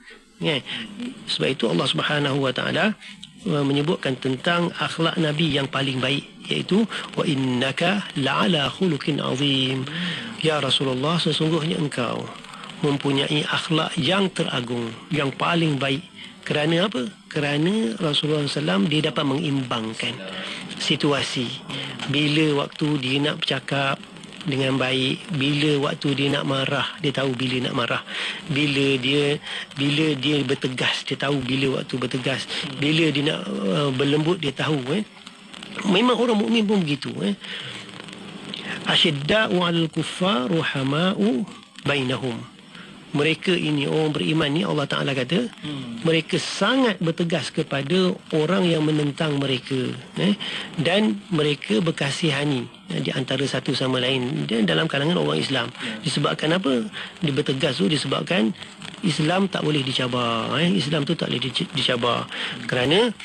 Sebab itu Allah Subhanahu Wa Taala menyebutkan tentang akhlak Nabi yang paling baik, iaitu wa innaka la'ala khuluqin azim. Ya Rasulullah, sesungguhnya engkau mempunyai akhlak yang teragung, yang paling baik. Kerana apa? Kerana Rasulullah SAW dia dapat mengimbangkan situasi. Bila waktu dia nak bercakap dengan baik, bila waktu dia nak marah, dia tahu bila nak marah. Bila dia bertegas, dia tahu bila waktu bertegas. Bila dia nak berlembut, dia tahu. Memang orang mukmin pun begitu. Asyidda'u 'alal kuffar ruhama'u bainahum. Mereka ini, orang beriman ni, Allah Ta'ala kata, mereka sangat bertegas kepada orang yang menentang mereka. Dan mereka berkasihani di antara satu sama lain. Dan dalam kalangan orang Islam. Disebabkan apa? Dia bertegas tu disebabkan Islam tak boleh dicabar. Islam tu tak boleh dicabar. Kerana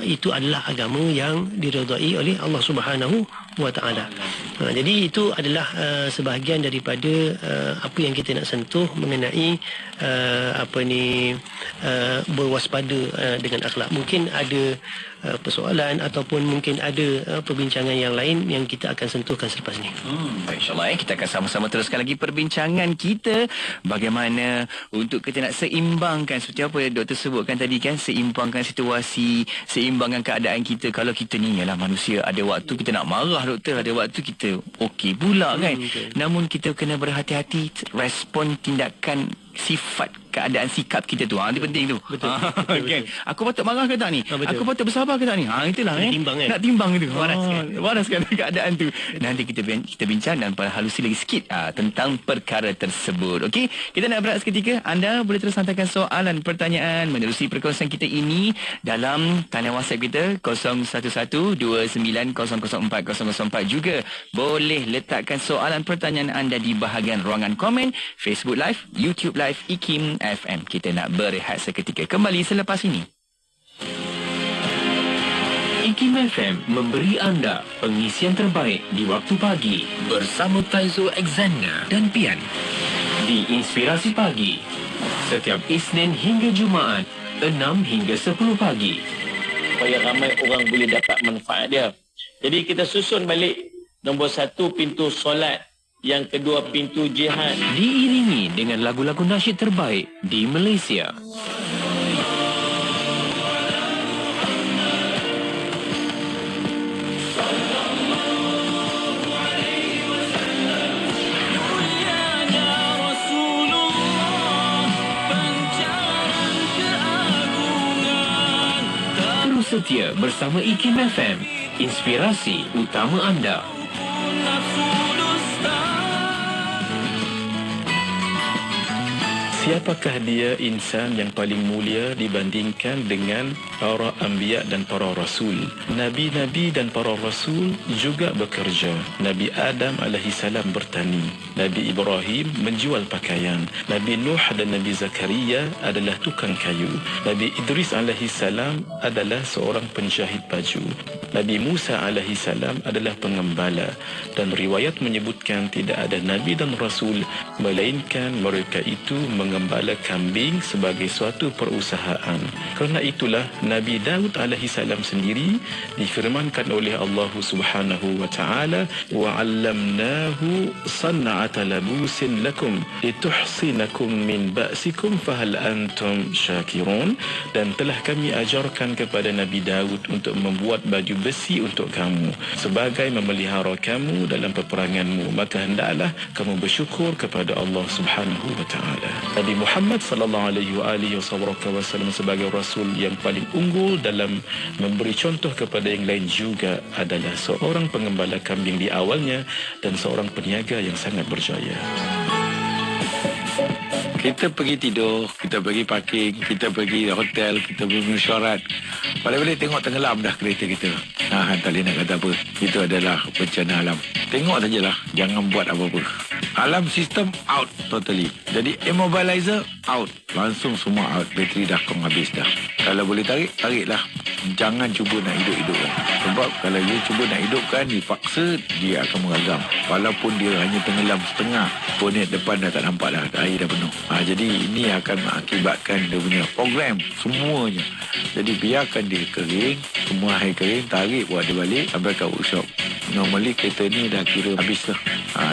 itu adalah agama yang diredai oleh Allah Subhanahu Wa Taala. Jadi itu adalah sebahagian daripada apa yang kita nak sentuh mengenai berwaspada dengan akhlak. Mungkin ada persoalan ataupun mungkin ada perbincangan yang lain yang kita akan sentuhkan selepas ni. InsyaAllah kita akan sama-sama teruskan lagi perbincangan kita. Bagaimana untuk kita nak seimbangkan, seperti apa yang doktor sebutkan tadi kan, seimbangkan situasi, seimbangkan keadaan kita. Kalau kita ni ialah manusia, ada waktu kita nak marah doktor, ada waktu kita okey pula kan. Namun kita kena berhati-hati respon tindakan, sifat, keadaan, sikap kita tu. Itu penting tu. Betul. Kan? Aku patut marah ke tak ni? Aku patut bersabar ke tak ni? Itulah timbang, nak timbang itu. Waraskan keadaan tu. Nanti kita bincang dan halusi lagi sikit tentang perkara tersebut. Okey, kita nak berehat seketika. Anda boleh terus hantarkan soalan, pertanyaan menerusi perkongsian kita ini dalam talian WhatsApp kita 0112900404. Juga boleh letakkan soalan pertanyaan anda di bahagian ruangan komen Facebook Live, YouTube Live IKIM FM. Kita nak berehat seketika. Kembali selepas ini. IKIM FM memberi anda pengisian terbaik di waktu pagi bersama Taizo Alexander dan Pian di Inspirasi Pagi setiap Isnin hingga Jumaat 6 hingga 10 pagi supaya ramai orang boleh dapat manfaat dia. Jadi kita susun balik nombor 1 pintu solat, yang kedua pintu jihad, diiringi dengan lagu-lagu nasyid terbaik di Malaysia. Setia bersama IKIM FM, inspirasi utama anda. Siapakah dia insan yang paling mulia dibandingkan dengan para anbiya dan para rasul? Nabi-nabi dan para rasul juga bekerja. Nabi Adam alaihissalam bertani. Nabi Ibrahim menjual pakaian. Nabi Nuh dan Nabi Zakaria adalah tukang kayu. Nabi Idris alaihissalam adalah seorang penjahit baju. Nabi Musa alaihissalam adalah pengembala. Dan riwayat menyebutkan tidak ada nabi dan rasul melainkan mereka itu mengembala kambing sebagai suatu perusahaan. Kerana itulah Nabi Daud alaihissalam sendiri difirmankan oleh Allah Subhanahu wa taala, wa 'allamnahu san'ata labusin lakum lituhsinakum min ba'sikum fahal antum syakirun. Dan telah kami ajarkan kepada Nabi Daud untuk membuat baju besi untuk kamu sebagai memelihara kamu dalam peperanganmu, maka hendaklah kamu bersyukur kepada Allah Subhanahu wa taala. Nabi Muhammad sallallahu alaihi wasallam sebagai rasul yang paling unggul dalam memberi contoh kepada yang lain juga adalah seorang pengembala kambing di awalnya dan seorang peniaga yang sangat berjaya. Kita pergi tidur, kita pergi parking, kita pergi hotel, kita pergi mesyuarat. Balik-balik tengok tenggelam dah kereta kita. Tak boleh nak kata apa. Itu adalah bencana alam. Tengok sajalah, jangan buat apa-apa. Alam sistem out totally. Jadi immobilizer out. Langsung semua out. Bateri dah kong habis dah. Kalau boleh tarik, tariklah. Jangan cuba nak hidup-hidupkan. Sebab kalau dia cuba nak hidupkan, dipaksa, dia akan meragam. Walaupun dia hanya tenggelam setengah, bonet depan dah tak nampak dah. Air dah penuh. Jadi ini akan mengakibatkan dia punya program semuanya. Jadi biarkan dia kering, semua air kering, tarik buat dia balik sampai ke workshop. Normally kereta ni dah kira habis lah.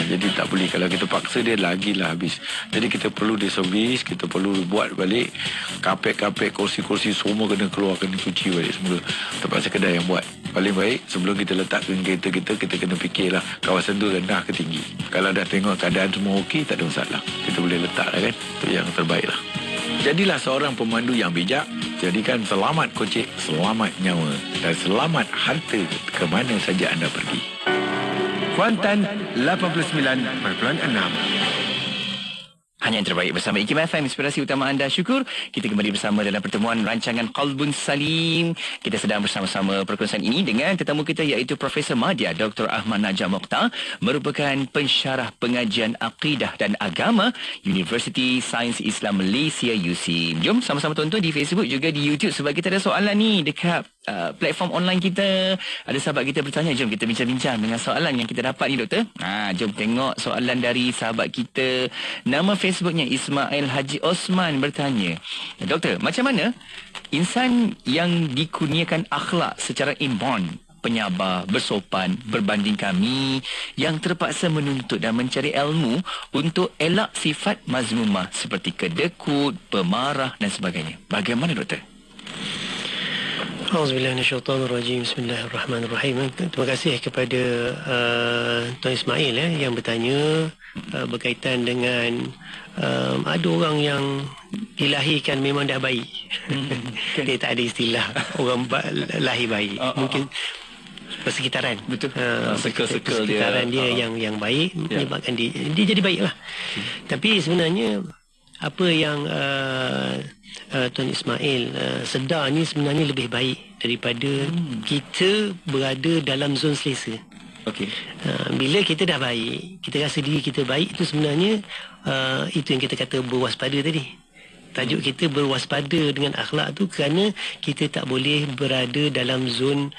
Jadi tak boleh. Kalau kita paksa dia, lagilah habis. Jadi kita perlu dia servis, kita perlu buat balik. Kapek-kapek, kursi-kursi semua kena keluar, kena cuci balik semula. Terpaksa kedai yang buat. Paling baik sebelum kita letakkan kereta kita kena fikirlah kawasan tu rendah ke tinggi. Kalau dah tengok keadaan semua okey, tak ada masalah. Kita boleh letak lah kan. Itu yang terbaik lah. Jadilah seorang pemandu yang bijak. Jadikan selamat kocek, selamat nyawa dan selamat harta ke mana saja anda pergi. Kuantan 89.6. Hanya yang terbaik bersama IKIM FM, inspirasi utama anda. Syukur kita kembali bersama dalam pertemuan rancangan Qalbun Salim. Kita sedang bersama-sama perkongsian ini dengan tetamu kita iaitu Profesor Madya Dr. Ahmad Najah Mokhtar, merupakan pensyarah pengajian akidah dan agama Universiti Sains Islam Malaysia USIM. Jom sama-sama tonton di Facebook juga di YouTube sebab kita ada soalan ni dekat platform online kita. Ada sahabat kita bertanya, jom kita bincang-bincang dengan soalan yang kita dapat ni doktor. Jom tengok soalan dari sahabat kita. Nama Facebooknya Ismail Haji Osman bertanya, doktor, macam mana insan yang dikurniakan akhlak secara inborn, penyabar, bersopan berbanding kami yang terpaksa menuntut dan mencari ilmu untuk elak sifat mazmumah seperti kedekut, pemarah dan sebagainya. Bagaimana doktor? Auzubillahiminasyaitanirrajim. Bismillahirrahmanirrahim. Terima kasih kepada Tuan Ismail yang bertanya berkaitan dengan ada orang yang dilahirkan memang dah baik. Dia tak ada istilah orang lahir baik. Mungkin persekitaran. Betul. Persekitaran dia yang baik menyebabkan dia jadi baiklah. Tapi sebenarnya apa yang Tuan Ismail sedar ni sebenarnya lebih baik daripada kita berada dalam zon selesa. Okey. Bila kita dah baik, kita rasa diri kita baik, itu sebenarnya itu yang kita kata berwaspada tadi. Tajuk kita berwaspada dengan akhlak tu kerana kita tak boleh berada dalam zon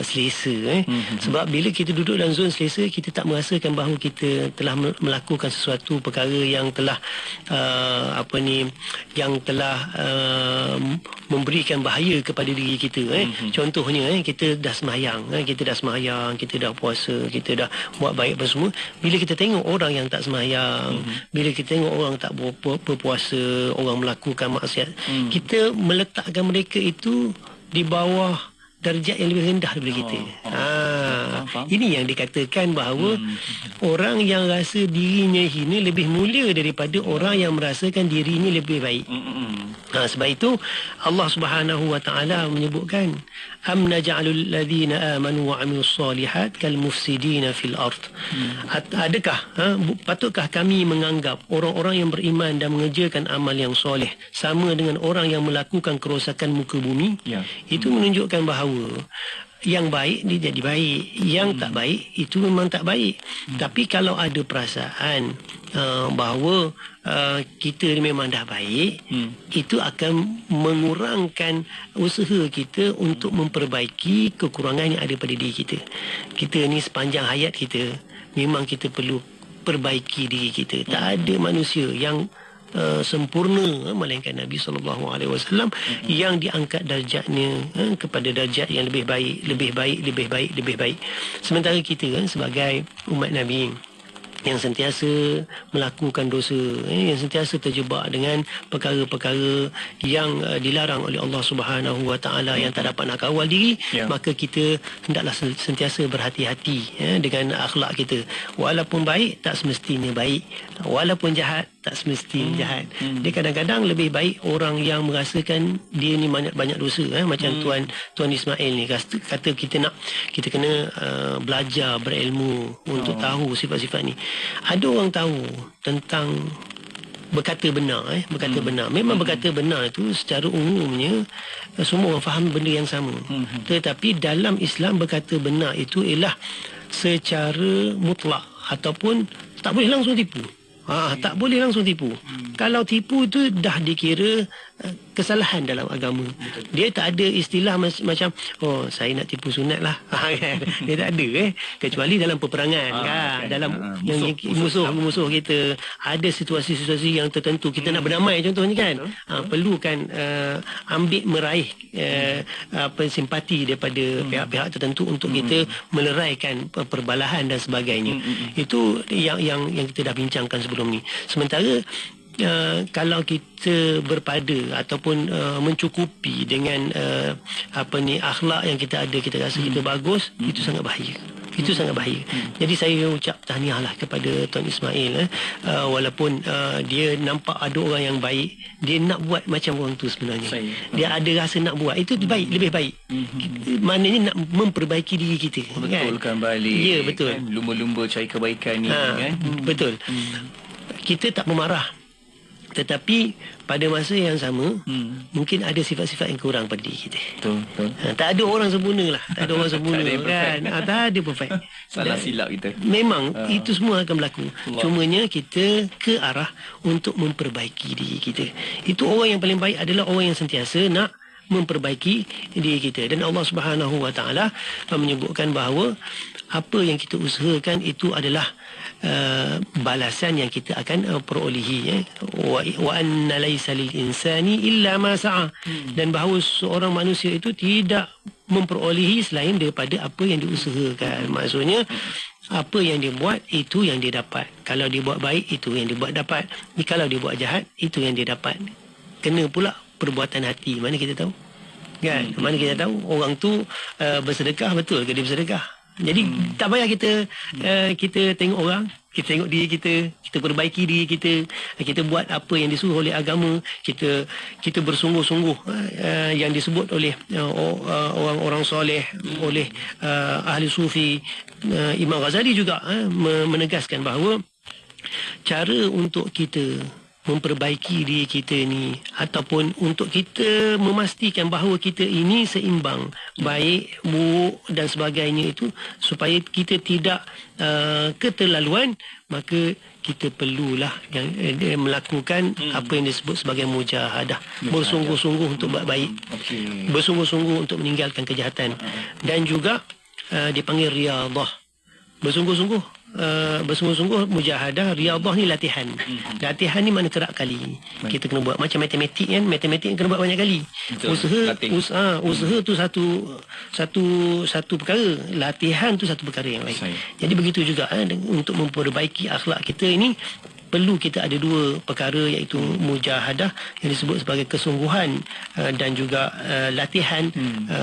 selesa. Sebab bila kita duduk dalam zon selesa, kita tak merasakan bahawa kita telah melakukan sesuatu perkara yang telah yang telah memberikan bahaya kepada diri kita. Contohnya kita dah sembahyang, kita dah puasa, kita dah buat baik apa semua. Bila kita tengok orang yang tak sembahyang, bila kita tengok orang tak berpuasa, orang melakukan maksiat, kita meletakkan mereka itu di bawah darjat yang lebih rendah daripada kita. Ini yang dikatakan bahawa orang yang rasa dirinya hina lebih mulia daripada orang yang merasakan dirinya lebih baik. Sebab itu Allah Subhanahu wa taala menyebutkan, am naj'alul ladzina amanu wa 'amilus solihat kal mufsidina fil ard. Adakah patutkah kami menganggap orang-orang yang beriman dan mengerjakan amal yang soleh sama dengan orang yang melakukan kerosakan muka bumi? Itu menunjukkan bahawa yang baik dia jadi baik, yang tak baik itu memang tak baik. Tapi kalau ada perasaan bahawa kita memang dah baik, itu akan mengurangkan usaha kita untuk memperbaiki kekurangan yang ada pada diri kita. Kita ni sepanjang hayat kita memang kita perlu perbaiki diri kita. Tak ada manusia yang sempurna melainkan Nabi SAW yang diangkat darjatnya kepada darjat yang lebih baik. Sementara kita sebagai umat Nabi yang sentiasa melakukan dosa, yang sentiasa terjebak dengan perkara-perkara yang dilarang oleh Allah Subhanahu wa taala, yang tak dapat nak kawal diri, maka kita hendaklah sentiasa berhati-hati dengan akhlak kita. Walaupun baik tak semestinya baik, walaupun jahat tak semestinya jahat. Dia kadang-kadang lebih baik orang yang merasakan dia ni banyak dosa, macam Tuan Ismail ni kata kita kena belajar berilmu untuk tahu sifat-sifat ni. Ada orang tahu tentang berkata benar, memang berkata benar itu secara umumnya semua orang faham benda yang sama. Tetapi dalam Islam berkata benar itu ialah secara mutlak, ataupun tak boleh langsung tipu. Tak boleh langsung tipu. Kalau tipu itu dah dikira kesalahan dalam agama. Dia tak ada istilah macam saya nak tipu sunat lah. Dia tak ada kecuali dalam peperangan dalam yang musuh kita ada situasi-situasi yang tertentu kita nak berdamai contohnya kan. Perlukan meraih simpati daripada pihak-pihak tertentu untuk kita meleraikan perbalahan dan sebagainya. Itu yang kita dah bincangkan sebelum ni. Sementara kalau kita berpada ataupun mencukupi dengan akhlak yang kita ada, kita rasa kita bagus, itu sangat bahaya. Itu sangat bahaya. Jadi saya ucap tahniahlah kepada Tuan Ismail. Walaupun dia nampak ada orang yang baik, dia nak buat macam orang tu sebenarnya. Dia ada rasa nak buat. Itu baik, lebih baik. Maknanya nak memperbaiki diri kita. Betulkan balik. Ya, betul. Lumba-lumba cari kebaikan ni. Betul. Kita tak memarah. Tetapi pada masa yang sama mungkin ada sifat-sifat yang kurang pada diri kita. Betul. Tak ada orang sempurna lah. Tak ada orang sempurna kan. Tak ada perfect. Salah silap kita. Memang itu semua akan berlaku. Cumanya kita ke arah untuk memperbaiki diri kita. Itu orang yang paling baik adalah orang yang sentiasa nak memperbaiki diri kita. Dan Allah Subhanahu wa taala menyebutkan bahawa apa yang kita usahakan itu adalah balasan yang kita akan perolehi. Wa anna laysa lil insani illa ma sa'a. Dan bahawa seorang manusia itu tidak memperolehi selain daripada apa yang diusahakan. Maksudnya apa yang dia buat itu yang dia dapat. Kalau dia buat baik itu yang dia buat dapat. Kalau dia buat jahat itu yang dia dapat. Kena pula perbuatan hati. Mana kita tahu? Kan? Mana kita tahu orang tu bersedekah, betul ke dia bersedekah? Jadi tak payah kita tengok orang, kita tengok diri kita perbaiki diri kita buat apa yang disuruh oleh agama, kita bersungguh-sungguh yang disebut oleh orang-orang soleh, oleh ahli sufi. Imam Ghazali juga menegaskan bahawa cara untuk kita memperbaiki diri kita ni, ataupun untuk kita memastikan bahawa kita ini seimbang, baik, buruk dan sebagainya itu, supaya kita tidak keterlaluan, maka kita perlulah yang melakukan apa yang disebut sebagai mujahadah, bersungguh-sungguh untuk buat baik, bersungguh-sungguh untuk meninggalkan kejahatan, dan juga dipanggil riyadah, bersungguh-sungguh mujahadah. Riyadah ni latihan. Latihan ni mana kerap kali kita kena buat, macam matematik kan, matematik kena buat banyak kali. Usaha tu satu perkara, latihan tu satu perkara yang lain. Jadi begitu juga untuk memperbaiki akhlak kita ini, perlu kita ada dua perkara, iaitu mujahadah yang disebut sebagai kesungguhan, dan juga latihan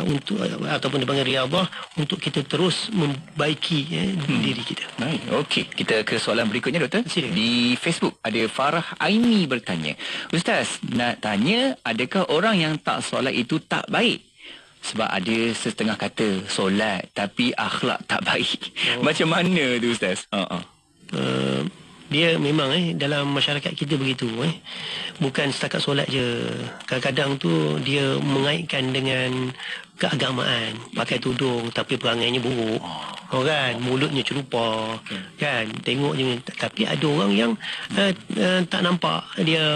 untuk ataupun dipanggil riyadah, untuk kita terus membaiki diri kita. Baik, okey, kita ke soalan berikutnya, Doktor. Di Facebook ada Farah Aini bertanya, Ustaz, nak tanya, adakah orang yang tak solat itu tak baik? Sebab ada setengah kata solat tapi akhlak tak baik. Macam mana tu, Ustaz? Dia memang dalam masyarakat kita begitu. Bukan setakat solat je. Kadang-kadang tu dia mengaitkan dengan keagamaan, pakai tudung tapi perangainya buruk. Kan, mulutnya cerupa, kan, tengok je. Tapi ada orang yang tak nampak dia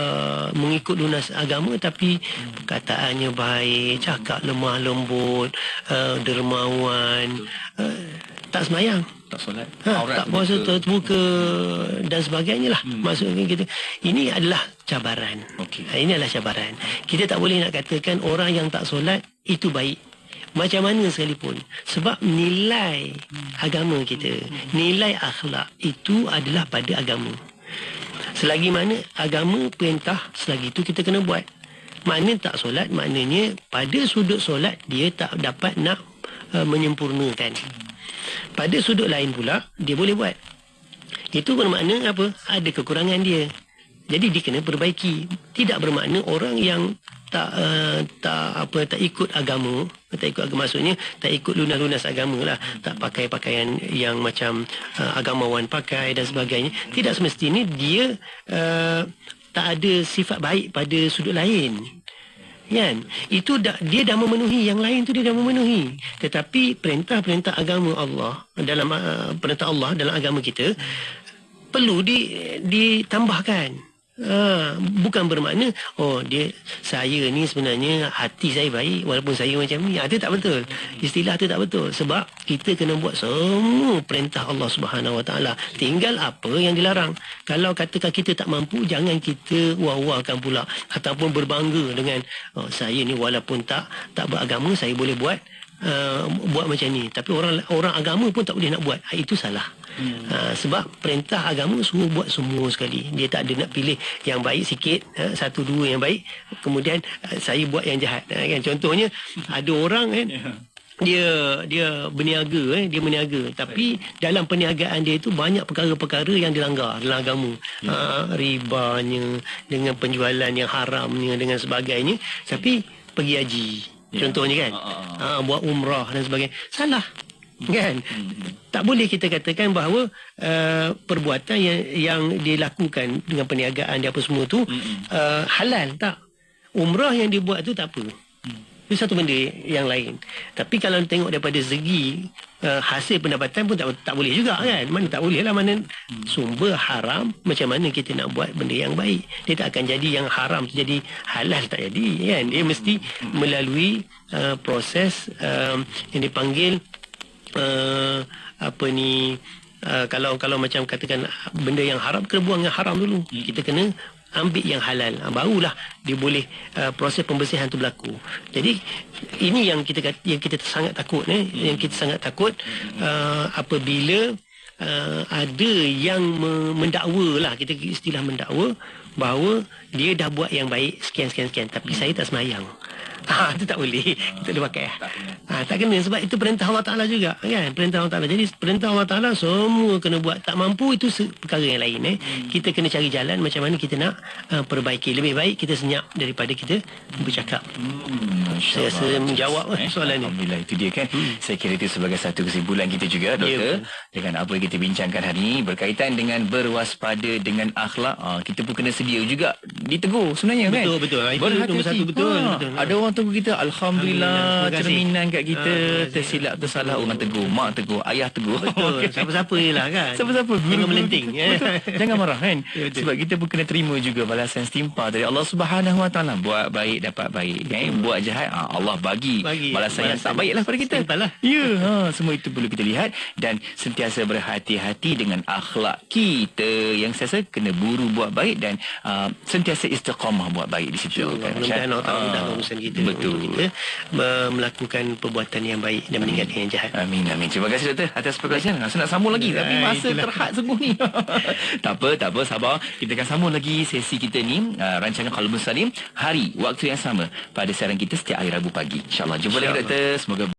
mengikut lunas agama, tapi perkataannya baik, cakap lemah lembut, dermawan, tak semayang, tak solat, tak puasa terbuka dan sebagainya lah. Maksudnya kita, ini adalah cabaran. Ini adalah cabaran. Kita tak boleh nak katakan orang yang tak solat itu baik, macam mana sekalipun. Sebab nilai agama kita, nilai akhlak itu adalah pada agama. Selagi mana agama perintah, selagi itu kita kena buat. Makna tak solat, maknanya pada sudut solat dia tak dapat nak menyempurnakan. Pada sudut lain pula dia boleh buat. Itu bermakna apa? Ada kekurangan dia. Jadi dia kena perbaiki. Tidak bermakna orang yang tak ikut agama, maksudnya tak ikut lunas-lunas agama lah, tak pakai pakaian yang macam agamawan pakai dan sebagainya. Tidak semestinya dia tak ada sifat baik pada sudut lain. Kan? Itu dia dah memenuhi, yang lain tu dia dah memenuhi. Tetapi perintah-perintah agama Allah, dalam perintah Allah dalam agama kita perlu ditambahkan. Bukan bermakna saya ni sebenarnya hati saya baik walaupun saya macam ni. Itu tak betul. Istilah tu tak betul. Sebab kita kena buat semua perintah Allah Subhanahu Wa Taala. Tinggal apa yang dilarang. Kalau katakan kita tak mampu, jangan kita wah-wahkan pula ataupun berbangga dengan saya ni walaupun tak beragama, saya boleh buat macam ni. Tapi orang agama pun tak boleh nak buat. Itu salah. Sebab perintah agama suruh buat semua sekali. Dia tak ada nak pilih yang baik sikit, satu dua yang baik, kemudian saya buat yang jahat. Kan? Contohnya ada orang kan, dia berniaga, tapi dalam perniagaan dia itu banyak perkara-perkara yang dilanggar dalam agama. Ribanya, dengan penjualan yang haramnya, dengan sebagainya. Tapi pergi haji, contohnya kan, buat umrah dan sebagainya. Salah. Kan? Tak boleh kita katakan bahawa perbuatan yang dilakukan dengan perniagaan dia apa semua tu halal. Tak. Umrah yang dibuat tu tak apa. Itu satu benda yang lain. Tapi kalau tengok daripada segi hasil pendapatan pun tak boleh juga kan. Mana tak boleh lah. Mana sumber haram, macam mana kita nak buat benda yang baik. Dia tak akan jadi yang haram jadi halal, tak jadi kan. Dia mesti melalui proses yang dipanggil kalau macam katakan benda yang haram, kena buang yang haram dulu. Kita kena ambil yang halal, barulah dia boleh proses pembersihan tu berlaku. Jadi ini yang kita sangat takut yang kita sangat takut apabila ada yang mendakwa lah, kita istilah mendakwa bahawa dia dah buat yang baik sekian tapi saya tak semayang. Itu tak boleh. Kita boleh pakai. Tak kena sebab itu perintah Allah Ta'ala juga. Kan? Perintah Allah Ta'ala. Jadi perintah Allah Ta'ala semua kena buat. Tak mampu itu perkara yang lain. Kita kena cari jalan macam mana kita nak perbaiki. Lebih baik kita senyap daripada kita bercakap. Saya rasa menjawab soalan ni. Alhamdulillah, itu dia kan. Saya kira itu sebagai satu kesimpulan kita juga, doktor. Dengan apa yang kita bincangkan hari ini berkaitan dengan berwaspada dengan akhlak. Kita pun kena sedia juga ditegur sebenarnya kan. Betul. Itu nombor satu, betul. Ada orang tegur kita, alhamdulillah, cerminan kat kita. Tersilap, tersalah, orang tegur, mak tegur, ayah tegur. Betul. Siapa-siapa je lah kan. Siapa-siapa. Jangan melenting. Jangan marah kan. Sebab kita pun kena terima juga balasan setimpal dari Allah Subhanahu Wa Taala. Buat baik dapat baik kan. Buat jahat Allah bagi balasan yang tak baiklah pada kita. Ya, semua itu perlu kita lihat dan sentiasa berhati-hati dengan akhlak kita yang sentiasa kena buru buat baik dan sentiasa istiqamah buat baik di situ. Mudah-mudahan Allah Ta'ala mudah urusan kita. Betul. Kita melakukan perbuatan yang baik dan meninggalkan yang jahat. Amin. Terima kasih doktor atas perkongsian. Saya nak sambung lagi tapi masa terhad sungguh ni. Tak apa, sabar. Kita akan sambung lagi sesi kita ni, rancangan Qalbun Salim, hari waktu yang sama pada siaran kita setiap hari Rabu pagi. InsyaAllah. Jumpa lagi doktor. Semoga